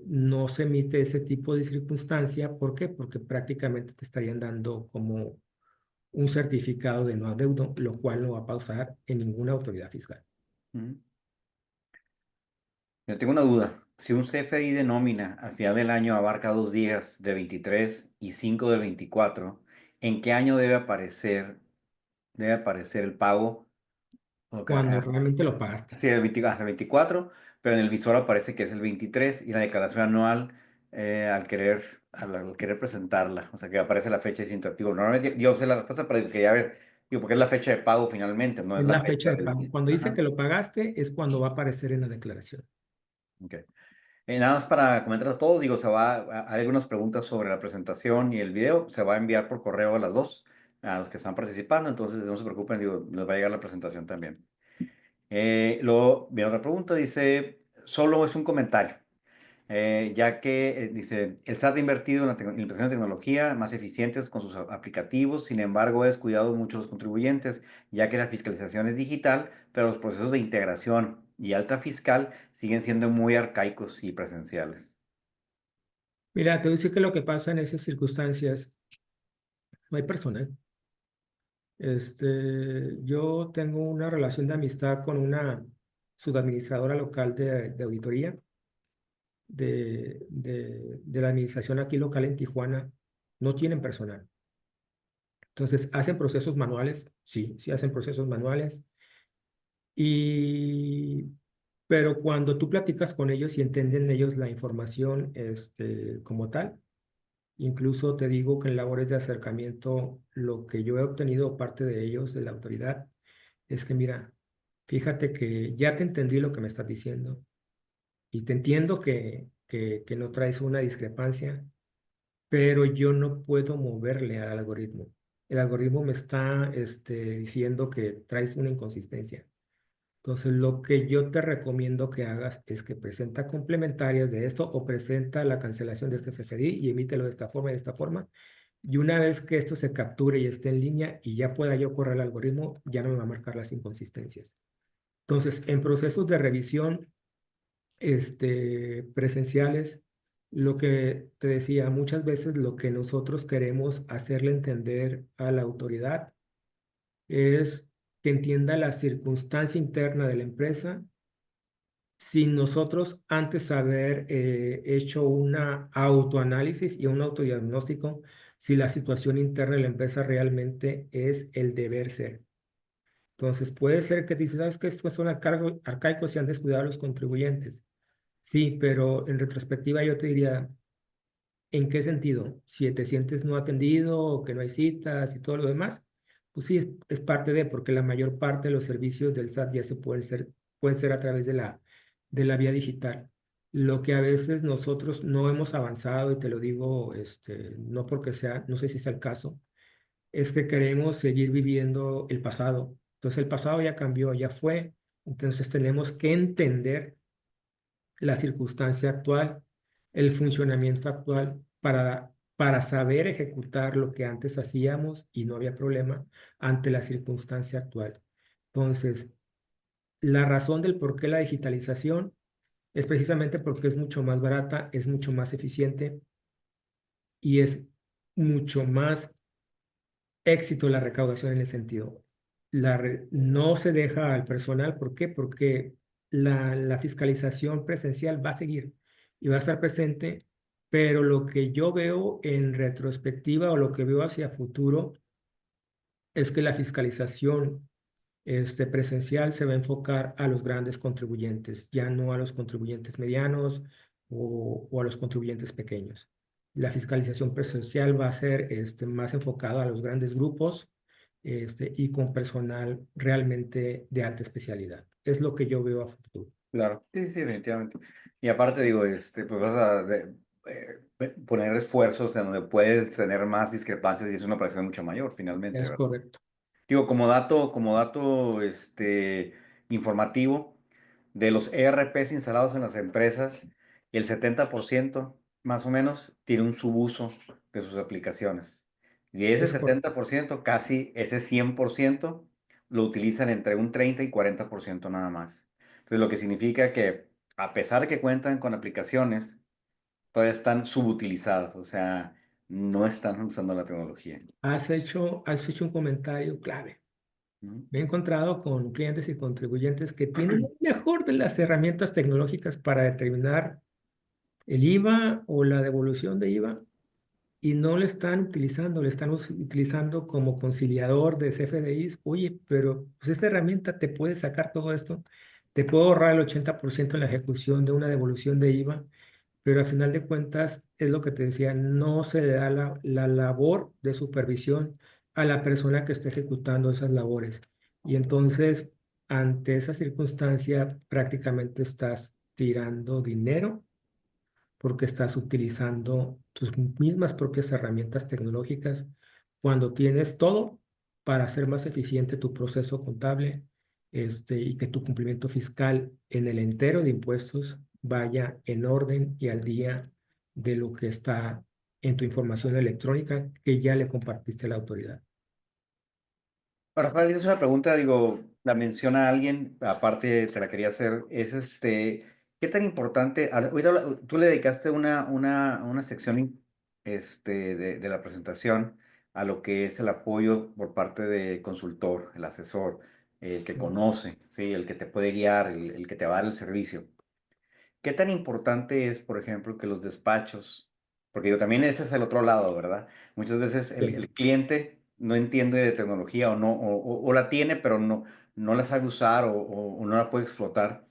no se emite ese tipo de circunstancia. ¿Por qué? Porque prácticamente te estarían dando como un certificado de no adeudo, lo cual no va a pausar en ninguna autoridad fiscal. mm. Yo tengo una duda. Si un CFDI de nómina al final del año abarca 2 días de 23 y 5 de 24, ¿en qué año debe aparecer el pago? Ok, Cuando realmente lo pagaste. sí, hasta el 24, pero en el visor aparece que es el 23 y la declaración anual al querer presentarla, o sea que aparece la fecha de ese interactivo. Normalmente yo sé la respuesta, pero quería ver, digo, porque es la fecha de pago finalmente, no es Es la la fecha fecha de pago. del... Cuando dice Ajá, que lo pagaste, es cuando va a aparecer en la declaración. ok. Nada más para comentar a todos, digo, hay algunas preguntas sobre la presentación y el video, se va a enviar por correo a las dos, a los que están participando, entonces no se preocupen, digo, les va a llegar la presentación también. Luego viene otra pregunta, dice, solo es un comentario, ya que dice, el SAT ha invertido en la inversión de tecnología más eficientes con sus aplicativos, sin embargo, ha descuidado mucho a los contribuyentes, ya que la fiscalización es digital, pero los procesos de integración y alta fiscal siguen siendo muy arcaicos y presenciales. Mira, te voy a decir que lo que pasa en esas circunstancias, no hay personal. Yo tengo una relación de amistad con una subadministradora local de auditoría de la administración aquí local en Tijuana. No tienen personal. Entonces, hacen procesos manuales, sí, sí hacen procesos manuales. Y, pero cuando tú platicas con ellos y entienden ellos la información, como tal, incluso te digo que en labores de acercamiento, lo que yo he obtenido parte de ellos, de la autoridad, es que mira, fíjate que ya te entendí lo que me estás diciendo y te entiendo que no traes una discrepancia, pero yo no puedo moverle al algoritmo. El algoritmo me está, diciendo que traes una inconsistencia. Entonces, lo que yo te recomiendo que hagas es que presenta complementarias de esto o presenta la cancelación de este CFDI y emítelo de esta forma y de esta forma. Y una vez que esto se capture y esté en línea y ya pueda yo correr el algoritmo, ya no me va a marcar las inconsistencias. Entonces, en procesos de revisión, presenciales, lo que te decía, muchas veces lo que nosotros queremos hacerle entender a la autoridad es que entienda la circunstancia interna de la empresa sin nosotros antes haber hecho una autoanálisis y un autodiagnóstico si la situación interna de la empresa realmente es el deber ser. Entonces, puede ser que dices, ¿sabes qué? Estos son arcaicos y han descuidado a los contribuyentes. Sí, pero en retrospectiva yo te diría, ¿en qué sentido? Si te sientes no atendido o que no hay citas y todo lo demás, pues sí, es parte de, porque la mayor parte de los servicios del SAT ya pueden ser a través de la vía digital. Lo que a veces nosotros no hemos avanzado, y te lo digo, no porque sea, no sé si sea el caso, es que queremos seguir viviendo el pasado. Entonces el pasado ya cambió, ya fue, entonces tenemos que entender la circunstancia actual, el funcionamiento actual para saber ejecutar lo que antes hacíamos y no había problema ante la circunstancia actual. Entonces, la razón del por qué la digitalización es precisamente porque es mucho más barata, es mucho más eficiente y es mucho más éxito la recaudación en ese sentido. No se deja al personal, ¿por qué? Porque la fiscalización presencial va a seguir y va a estar presente, pero lo que yo veo en retrospectiva o lo que veo hacia futuro es que la fiscalización presencial se va a enfocar a los grandes contribuyentes, ya no a los contribuyentes medianos o a los contribuyentes pequeños. La fiscalización presencial va a ser más enfocada a los grandes grupos y con personal realmente de alta especialidad. Es lo que yo veo a futuro. Claro, sí, sí, definitivamente. Y aparte digo, pues vas a poner esfuerzos en donde puedes tener más discrepancias y es una operación mucho mayor finalmente, Es ¿verdad? correcto. Digo, como dato, informativo, de los ERPs instalados en las empresas, el 70% más o menos tiene un subuso de sus aplicaciones. Y de ese Es correcto. 70% casi ese 100% lo utilizan entre un 30 y 40% nada más. Entonces, lo que significa que a pesar de que cuentan con aplicaciones, todavía están subutilizadas, o sea, no están usando la tecnología. Has hecho un comentario clave. ¿No? Me he encontrado con clientes y contribuyentes que tienen la mejor de las herramientas tecnológicas para determinar el IVA o la devolución de IVA y no lo están utilizando, lo están utilizando como conciliador de CFDIs. Oye, pero pues esta herramienta te puede sacar todo esto, te puede ahorrar el 80% en la ejecución de una devolución de IVA, pero a final de cuentas es lo que te decía, no se le da la labor de supervisión a la persona que está ejecutando esas labores. Y entonces, ante esa circunstancia, prácticamente estás tirando dinero porque estás utilizando tus mismas propias herramientas tecnológicas cuando tienes todo para hacer más eficiente tu proceso contable, y que tu cumplimiento fiscal en el entero de impuestos vaya en orden y al día de lo que está en tu información electrónica que ya le compartiste a la autoridad. Rafael, es una pregunta, digo, la menciona alguien, aparte te la quería hacer, ¿qué tan importante, ahorita tú le dedicaste una sección de la presentación a lo que es el apoyo por parte del consultor, el asesor, el que conoce, ¿sí? El que te puede guiar, el que te va a dar el servicio? ¿Qué tan importante es, por ejemplo, que los despachos, porque yo también ese es el otro lado, ¿verdad? Muchas veces el Sí. cliente no entiende de tecnología o no, o la tiene, pero no la sabe usar o no la puede explotar.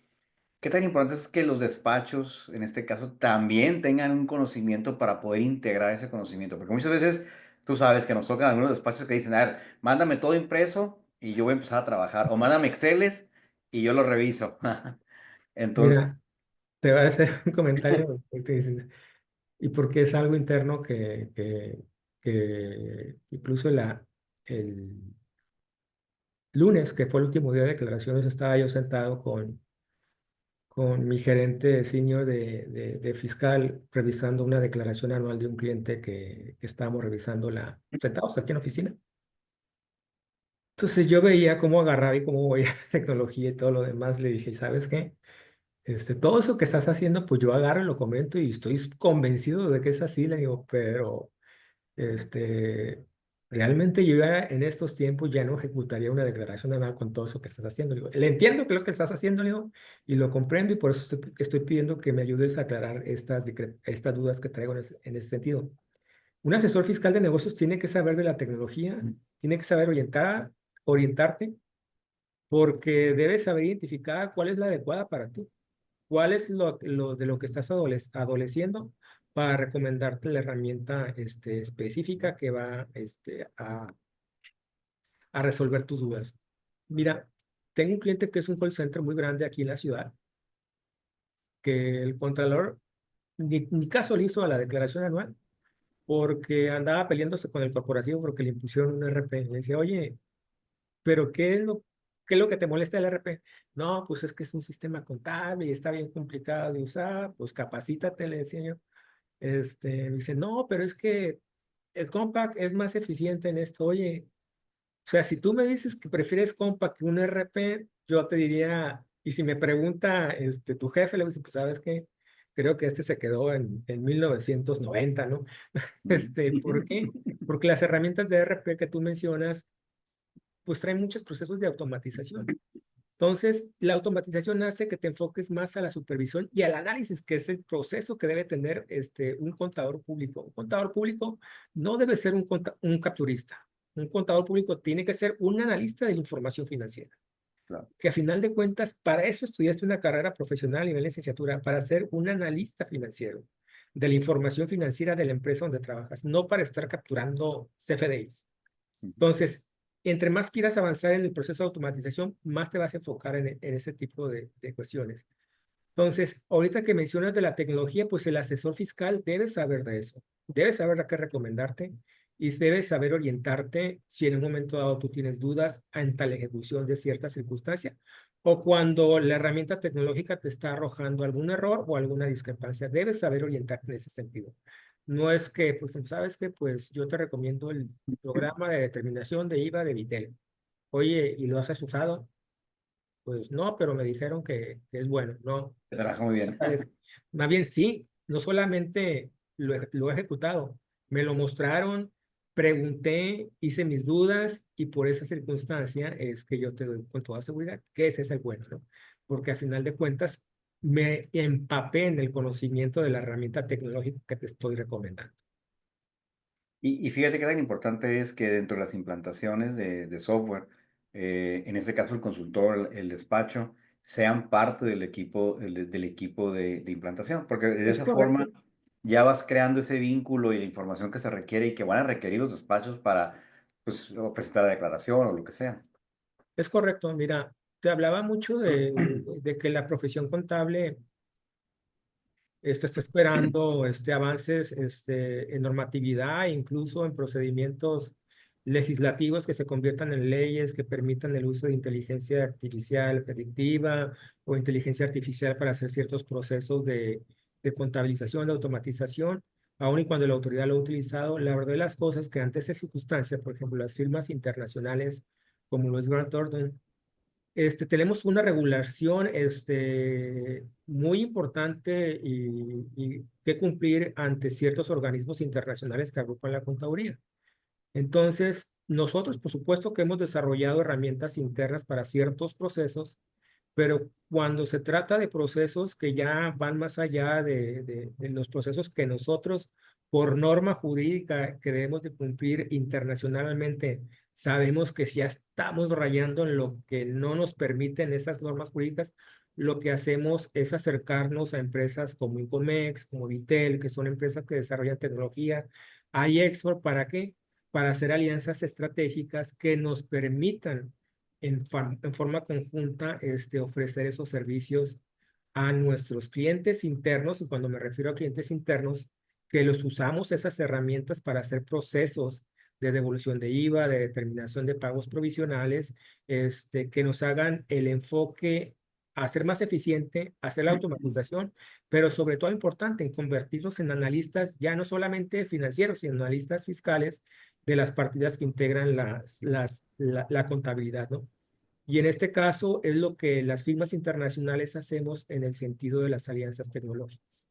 ¿Qué tan importante es que los despachos, en este caso, también tengan un conocimiento para poder integrar ese conocimiento? Porque muchas veces tú sabes que nos tocan algunos despachos que dicen, a ver, mándame todo impreso y yo voy a empezar a trabajar, o mándame Exceles y yo lo reviso. Mira, Entonces, te voy a hacer un comentario. Ahorita dices, y porque es algo interno que incluso el lunes, que fue el último día de declaraciones, estaba yo sentado con mi gerente senior de fiscal revisando una declaración anual de un cliente que estábamos revisando sentados aquí en la oficina. Entonces yo veía cómo agarraba y cómo veía tecnología y todo lo demás. Le dije, ¿sabes qué? Todo eso que estás haciendo, pues yo agarro y lo comento y estoy convencido de que es así. Le digo, pero Este, realmente yo ya en estos tiempos ya no ejecutaría una declaración anual con todo eso que estás haciendo. Le digo, le entiendo que es lo que estás haciendo, le digo, y lo comprendo y por eso estoy pidiendo que me ayudes a aclarar estas dudas que traigo en ese sentido. Un asesor fiscal de negocios tiene que saber de la tecnología, tiene que saber orientarte, porque debes saber identificar cuál es la adecuada para ti. ¿Cuál es lo de lo que estás adoleciendo para recomendarte la herramienta específica que va a resolver tus dudas? Mira, tengo un cliente que es un call center muy grande aquí en la ciudad, que el contralor ni caso le hizo a la declaración anual porque andaba peleándose con el corporativo porque le impusieron un RP. Le decía, oye, ¿pero qué es lo que te molesta del RP? No, pues es que es un sistema contable y está bien complicado de usar, pues capacítate, le decía yo. Me dice, no, pero es que el Compact es más eficiente en esto. Oye, o sea, si tú me dices que prefieres Compact que un RP, yo te diría, Y si me pregunta tu jefe, le dice, pues sabes qué, creo que se quedó en 1990, ¿no? ¿Por qué? Porque las herramientas de ERP que tú mencionas, pues traen muchos procesos de automatización. Entonces, la automatización hace que te enfoques más a la supervisión y al análisis, que es el proceso que debe tener un contador público. Un contador público no debe ser un capturista. Un contador público tiene que ser un analista de la información financiera. Claro. Que a final de cuentas, para eso estudiaste una carrera profesional a nivel de licenciatura, para ser un analista financiero de la información financiera de la empresa donde trabajas, no para estar capturando CFDIs. Entonces, entre más quieras avanzar en el proceso de automatización, más te vas a enfocar en ese tipo de cuestiones. Entonces, ahorita que mencionas de la tecnología, pues el asesor fiscal debe saber de eso, debe saber a qué recomendarte y debe saber orientarte si en un momento dado tú tienes dudas ante la ejecución de cierta circunstancia o cuando la herramienta tecnológica te está arrojando algún error o alguna discrepancia. Debes saber orientarte en ese sentido. No es que, por ejemplo, ¿sabes qué? Pues yo te recomiendo el programa de determinación de IVA de Vitel. Oye, ¿y lo has usado? Pues no, pero me dijeron que es bueno. No, Se trabaja muy bien. es, más bien sí, no solamente lo he ejecutado, me lo mostraron, pregunté, hice mis dudas y por esa circunstancia es que yo te doy con toda seguridad que ese es el bueno, ¿no? Porque a final de cuentas me empapé en el conocimiento de la herramienta tecnológica que te estoy recomendando. Y fíjate qué tan importante es que dentro de las implantaciones de software, en este caso el consultor, el despacho, sean parte del equipo, del equipo de implantación, porque de Es esa forma correcto. ya vas creando ese vínculo y la información que se requiere y que van a requerir los despachos para pues, o presentar la declaración o lo que sea. Es correcto, mira, te hablaba mucho de que la profesión contable está esperando avances en normatividad, incluso en procedimientos legislativos que se conviertan en leyes que permitan el uso de inteligencia artificial predictiva o inteligencia artificial para hacer ciertos procesos de contabilización, de automatización, aun y cuando la autoridad lo ha utilizado. La verdad de las cosas que ante esas circunstancias, por ejemplo, las firmas internacionales como lo es Grant Thornton, tenemos una regulación muy importante y que cumplir ante ciertos organismos internacionales que agrupan la contaduría. Entonces, nosotros, por supuesto, que hemos desarrollado herramientas internas para ciertos procesos, pero cuando se trata de procesos que ya van más allá de los procesos que nosotros, por norma jurídica que debemos de cumplir internacionalmente, sabemos que si ya estamos rayando en lo que no nos permiten esas normas jurídicas, lo que hacemos es acercarnos a empresas como Incomex, como Vitel, que son empresas que desarrollan tecnología, iExport, ¿para qué? Para hacer alianzas estratégicas que nos permitan en forma conjunta ofrecer esos servicios a nuestros clientes internos, y cuando me refiero a clientes internos, que los usamos esas herramientas para hacer procesos de devolución de IVA, de determinación de pagos provisionales, que nos hagan el enfoque a ser más eficiente, a hacer la automatización, pero sobre todo importante en convertirnos en analistas ya no solamente financieros, sino analistas fiscales de las partidas que integran la contabilidad, ¿no? Y en este caso es lo que las firmas internacionales hacemos en el sentido de las alianzas tecnológicas.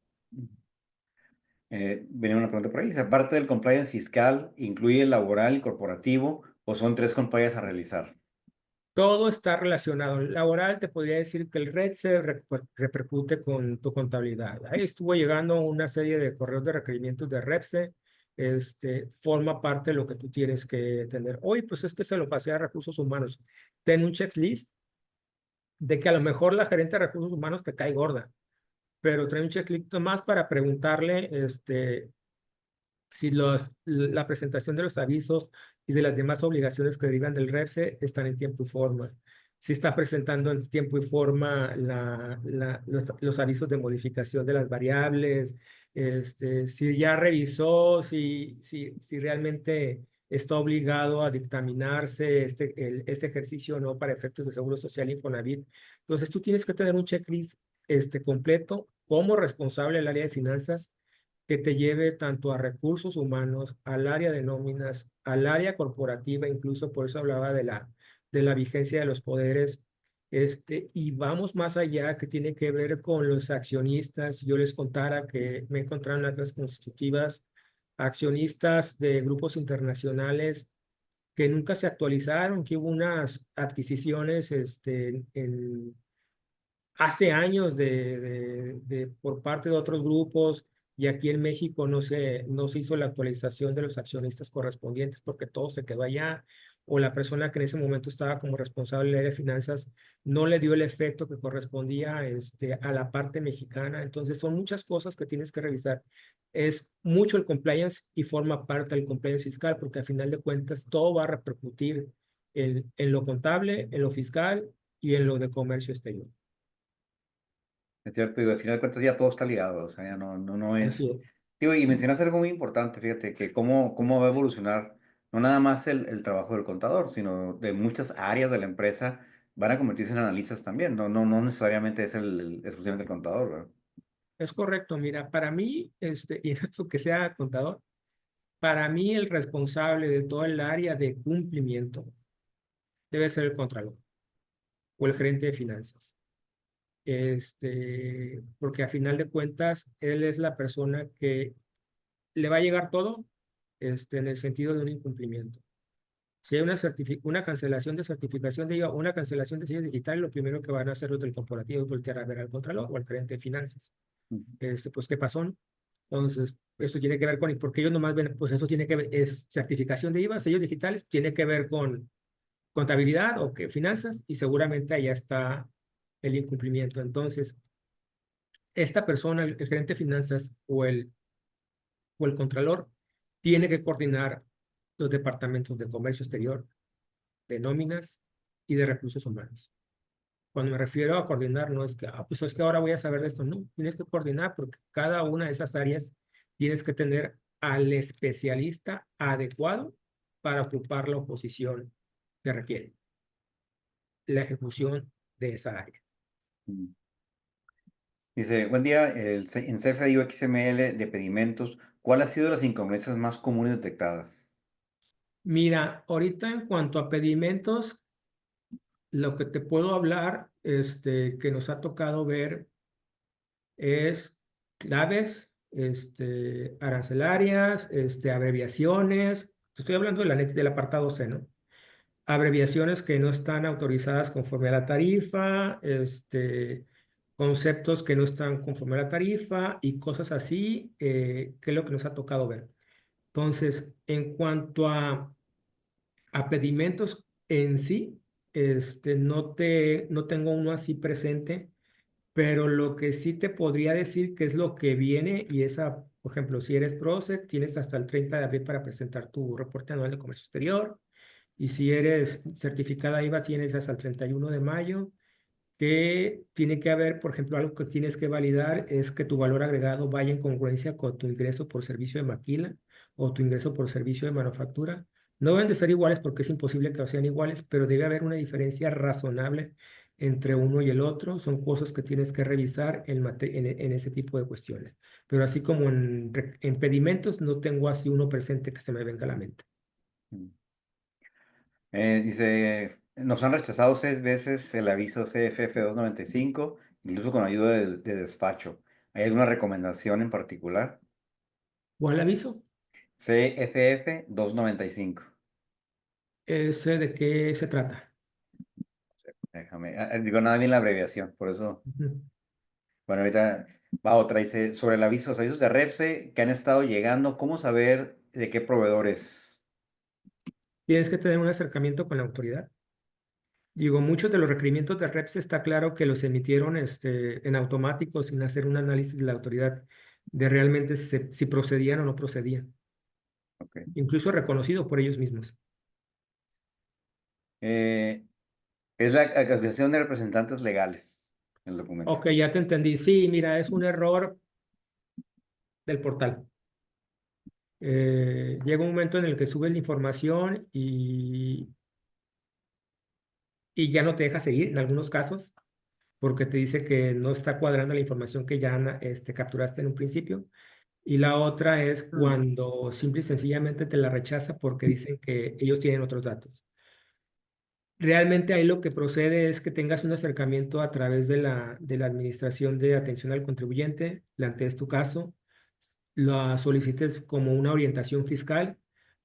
Venía una pregunta por ahí. Aparte del compliance fiscal, ¿incluye el laboral y corporativo o son tres compliance a realizar? Todo está relacionado. El laboral te podría decir que el red se repercute con tu contabilidad. Ahí estuvo llegando una serie de correos de requerimientos de REPSE. Forma parte de lo que tú tienes que tener. Hoy, pues es que se lo pasé a recursos humanos. Ten un checklist de que a lo mejor la gerente de recursos humanos te cae gorda, pero trae un checklist más para preguntarle, si la presentación de los avisos y de las demás obligaciones que derivan del REPSE están en tiempo y forma. Si está presentando en tiempo y forma los avisos de modificación de las variables, si ya revisó, si realmente está obligado a dictaminarse este ejercicio o no para efectos de Seguro Social Infonavit. Entonces, tú tienes que tener un checklist completo como responsable del área de finanzas que te lleve tanto a recursos humanos, al área de nóminas, al área corporativa, incluso por eso hablaba de la vigencia de los poderes, Y vamos más allá, que tiene que ver con los accionistas. Yo les contara que me encontraron actas constitutivas, accionistas de grupos internacionales que nunca se actualizaron, que hubo unas adquisiciones hace años por parte de otros grupos, y aquí en México no se hizo la actualización de los accionistas correspondientes porque todo se quedó allá, o la persona que en ese momento estaba como responsable del área de finanzas no le dio el efecto que correspondía a la parte mexicana. Entonces son muchas cosas que tienes que revisar. Es mucho el compliance y forma parte del compliance fiscal, porque al final de cuentas todo va a repercutir en lo contable, en lo fiscal y en lo de comercio exterior. Es cierto, digo, al final de cuentas ya todo está ligado, o sea, ya no Así es... es. Digo, y mencionaste algo muy importante, fíjate, que cómo va a evolucionar, no nada más el trabajo del contador, sino de muchas áreas de la empresa van a convertirse en analistas también, no necesariamente es exclusivamente el contador, ¿verdad? Es correcto. Mira, para mí, y no es porque sea contador, para mí el responsable de todo el área de cumplimiento debe ser el contralor o el gerente de finanzas. Porque a final de cuentas, él es la persona que le va a llegar todo, en el sentido de un incumplimiento. Si hay una cancelación de certificación de IVA o una cancelación de sellos digitales, lo primero que van a hacer los del corporativo es voltear a ver al contralor o al gerente de finanzas. Ujú. Pues, ¿qué pasó? ¿No? Entonces, esto tiene que ver con, porque ellos nomás ven, pues eso tiene que ver, es certificación de IVA, sellos digitales, tiene que ver con contabilidad o que finanzas, y seguramente allá está el incumplimiento. Entonces, esta persona, el gerente de finanzas o el contralor, tiene que coordinar los departamentos de comercio exterior, de nóminas y de recursos humanos. Cuando me refiero a coordinar, no es que, pues es que ahora voy a saber de esto. No, tienes que coordinar porque cada una de esas áreas tienes que tener al especialista adecuado para ocupar la posición que requiere la ejecución de esa área. Ujú. Dice, buen día, en CFDI XML de pedimentos, ¿cuál ha sido las incongruencias más comunes detectadas? Mira, ahorita en cuanto a pedimentos, lo que te puedo hablar, que nos ha tocado ver es claves, arancelarias, abreviaciones. Te estoy hablando del apartado C, ¿no? Abreviaciones que no están autorizadas conforme a la tarifa, conceptos que no están conforme a la tarifa y cosas así, que es lo que nos ha tocado ver. Entonces, en cuanto a pedimentos en sí, no tengo uno así presente, pero lo que sí te podría decir que es lo que viene, y esa, por ejemplo, si eres PROSEC, tienes hasta el 30 de abril para presentar tu reporte anual de comercio exterior, y si eres certificada IVA, tienes hasta el 31 de mayo, que tiene que haber, por ejemplo, algo que tienes que validar es que tu valor agregado vaya en congruencia con tu ingreso por servicio de maquila o tu ingreso por servicio de manufactura. No deben de ser iguales porque es imposible que sean iguales, pero debe haber una diferencia razonable entre uno y el otro. Son cosas que tienes que revisar en ese tipo de cuestiones. Pero así como en pedimentos, no tengo así uno presente que se me venga a la mente. Mm. Dice, nos han rechazado 6 veces el aviso CFF 295, incluso con ayuda de despacho. ¿Hay alguna recomendación en particular? ¿Cuál aviso? CFF 295. ¿Ese de qué se trata? Déjame, digo nada bien la abreviación, por eso. Ujú. Bueno, ahorita va otra, dice, sobre el aviso, los avisos de Repse que han estado llegando, ¿cómo saber de qué proveedores? Tienes que tener un acercamiento con la autoridad. Digo, muchos de los requerimientos de REPS está claro que los emitieron en automático sin hacer un análisis de la autoridad de realmente si procedían o no procedían, Ok. incluso reconocido por ellos mismos. Eh, es la actualización de representantes legales, el documento. Ok, ya te entendí. Sí, mira, es un error del portal. Llega un momento en el que sube la información y ya no te deja seguir en algunos casos, porque te dice que no está cuadrando la información que ya capturaste en un principio. Y la otra es cuando simple y sencillamente te la rechaza porque dicen que ellos tienen otros datos. Realmente ahí lo que procede es que tengas un acercamiento a través de la Administración de Atención al Contribuyente, plantees tu caso, la solicites como una orientación fiscal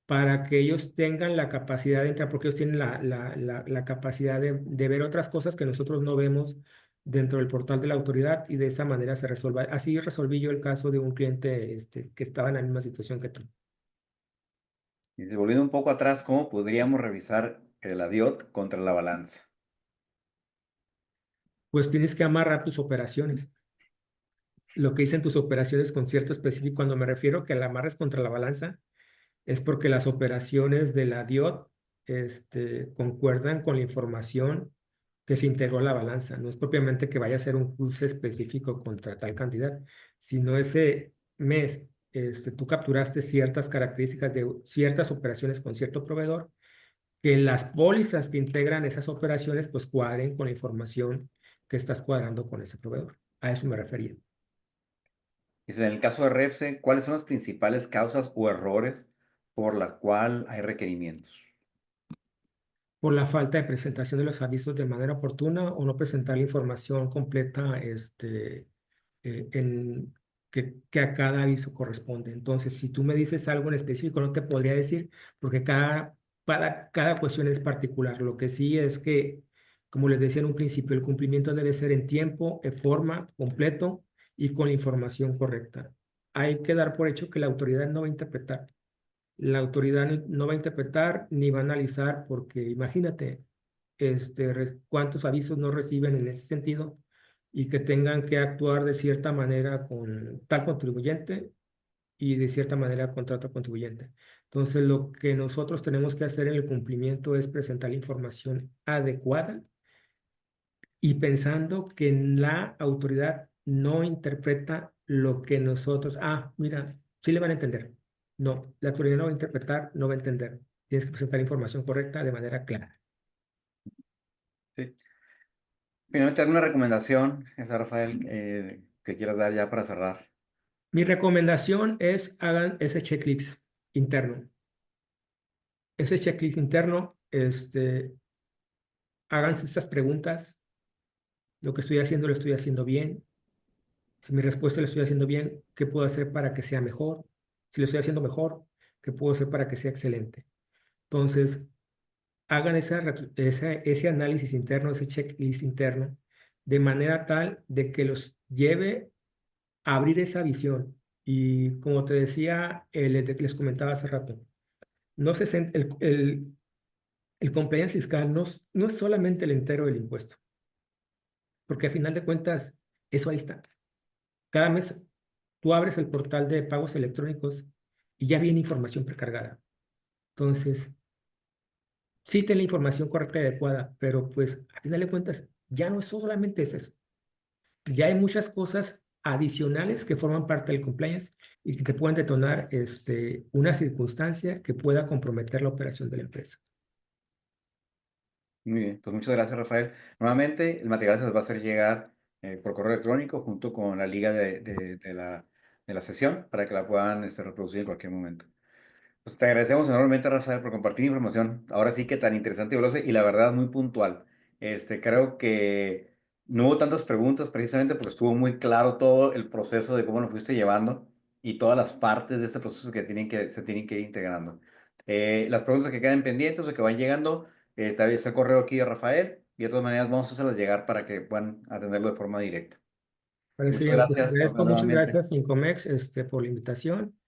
para que ellos tengan la capacidad de entrar, porque ellos tienen la capacidad de ver otras cosas que nosotros no vemos dentro del portal de la autoridad y de esa manera se resuelva. Así resolví yo el caso de un cliente que estaba en la misma situación que tú. Y volviendo un poco atrás, ¿cómo podríamos revisar el ADIOT contra la balanza? Pues tienes que amarrar tus operaciones. Lo que dicen tus operaciones con cierto específico, cuando me refiero que la amarres contra la balanza, es porque las operaciones de la DIOT concuerdan con la información que se integró a la balanza. No es propiamente que vaya a ser un cruce específico contra tal cantidad, sino ese mes tú capturaste ciertas características de ciertas operaciones con cierto proveedor, que las pólizas que integran esas operaciones pues cuadren con la información que estás cuadrando con ese proveedor. A eso me refería. Dice, en el caso de Repse, ¿cuáles son las principales causas o errores por la cual hay requerimientos? Por la falta de presentación de los avisos de manera oportuna o no presentar la información completa en, que a cada aviso corresponde. Entonces, si tú me dices algo en específico, no te podría decir, porque cada cuestión es particular. Lo que sí es que, como les decía en un principio, el cumplimiento debe ser en tiempo, en forma, completo y con la información correcta. Hay que dar por hecho que la autoridad no va a interpretar. La autoridad no va a interpretar ni va a analizar, porque imagínate cuántos avisos no reciben en ese sentido y que tengan que actuar de cierta manera con tal contribuyente y de cierta manera contra otro contribuyente. Entonces, lo que nosotros tenemos que hacer en el cumplimiento es presentar la información adecuada y pensando que la autoridad no interpreta lo que nosotros, mira, sí le van a entender. No, la autoridad no va a interpretar, no va a entender. Tienes que presentar información correcta de manera clara. Sí. Finalmente, ¿alguna recomendación, Rafael, que quieras dar ya para cerrar? Mi recomendación es hagan ese checklist interno. Ese checklist interno, háganse estas preguntas. Lo que estoy haciendo, lo estoy haciendo bien. Si mi respuesta lo estoy haciendo bien, ¿qué puedo hacer para que sea mejor? Si lo estoy haciendo mejor, ¿qué puedo hacer para que sea excelente? Entonces, hagan ese análisis interno, ese checklist interno, de manera tal de que los lleve a abrir esa visión. Y como te decía, les comentaba hace rato, no se, cen- el compliance fiscal no es solamente el entero del impuesto, porque a final de cuentas, eso ahí está. Cada mes tú abres el portal de pagos electrónicos y ya viene información precargada. Entonces, sí ten la información correcta y adecuada, pero pues a final de cuentas ya no solamente es eso. Ya hay muchas cosas adicionales que forman parte del compliance y que te pueden detonar una circunstancia que pueda comprometer la operación de la empresa. Muy bien, pues muchas gracias, Rafael. Nuevamente, el material se les va a hacer llegar por correo electrónico junto con la liga de la sesión para que la puedan reproducir en cualquier momento. Pues te agradecemos enormemente, Rafael, por compartir información. Ahora sí que tan interesante y veloz y la verdad muy puntual. Creo que no hubo tantas preguntas precisamente porque estuvo muy claro todo el proceso de cómo lo fuiste llevando y todas las partes de este proceso que se tienen que ir integrando. Las preguntas que quedan pendientes o que van llegando, tal vez el correo aquí de Rafael y de todas maneras vamos a hacerlas llegar para que puedan atenderlo de forma directa. Parece Muchas bien, pues te gracias, agradezco, Rafael, muchas nuevamente. gracias, Incomex, por la invitación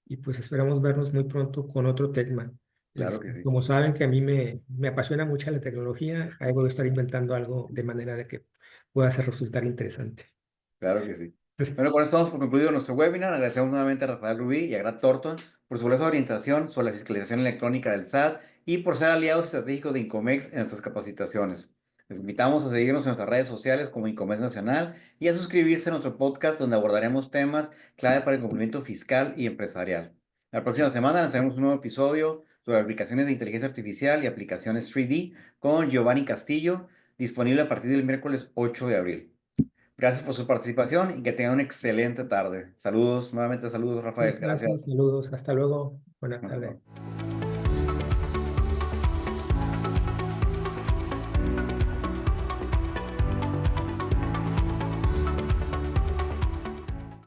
y pues esperamos vernos muy pronto con otro tema. Claro que sí, Como saben que a mí me apasiona mucho la tecnología, ahí voy a estar inventando algo de manera de que pueda ser resultar interesante. claro que sí. Bueno, con esto damos por concluido nuestro webinar. Agradecemos nuevamente a Rafael Rubí y a Grant Thornton por su valiosa orientación sobre la fiscalización electrónica del SAT y por ser aliados estratégicos de Incomex en nuestras capacitaciones. Les invitamos a seguirnos en nuestras redes sociales como Incomex Nacional y a suscribirse a nuestro podcast donde abordaremos temas clave para el cumplimiento fiscal y empresarial. La próxima semana lanzaremos un nuevo episodio sobre aplicaciones de inteligencia artificial y aplicaciones 3D con Giovanni Castillo, disponible a partir del miércoles 8 de abril. Gracias por su participación y que tengan una excelente tarde. Saludos, nuevamente saludos, Rafael. Gracias, Gracias. saludos, hasta luego, buena Hasta tarde. luego.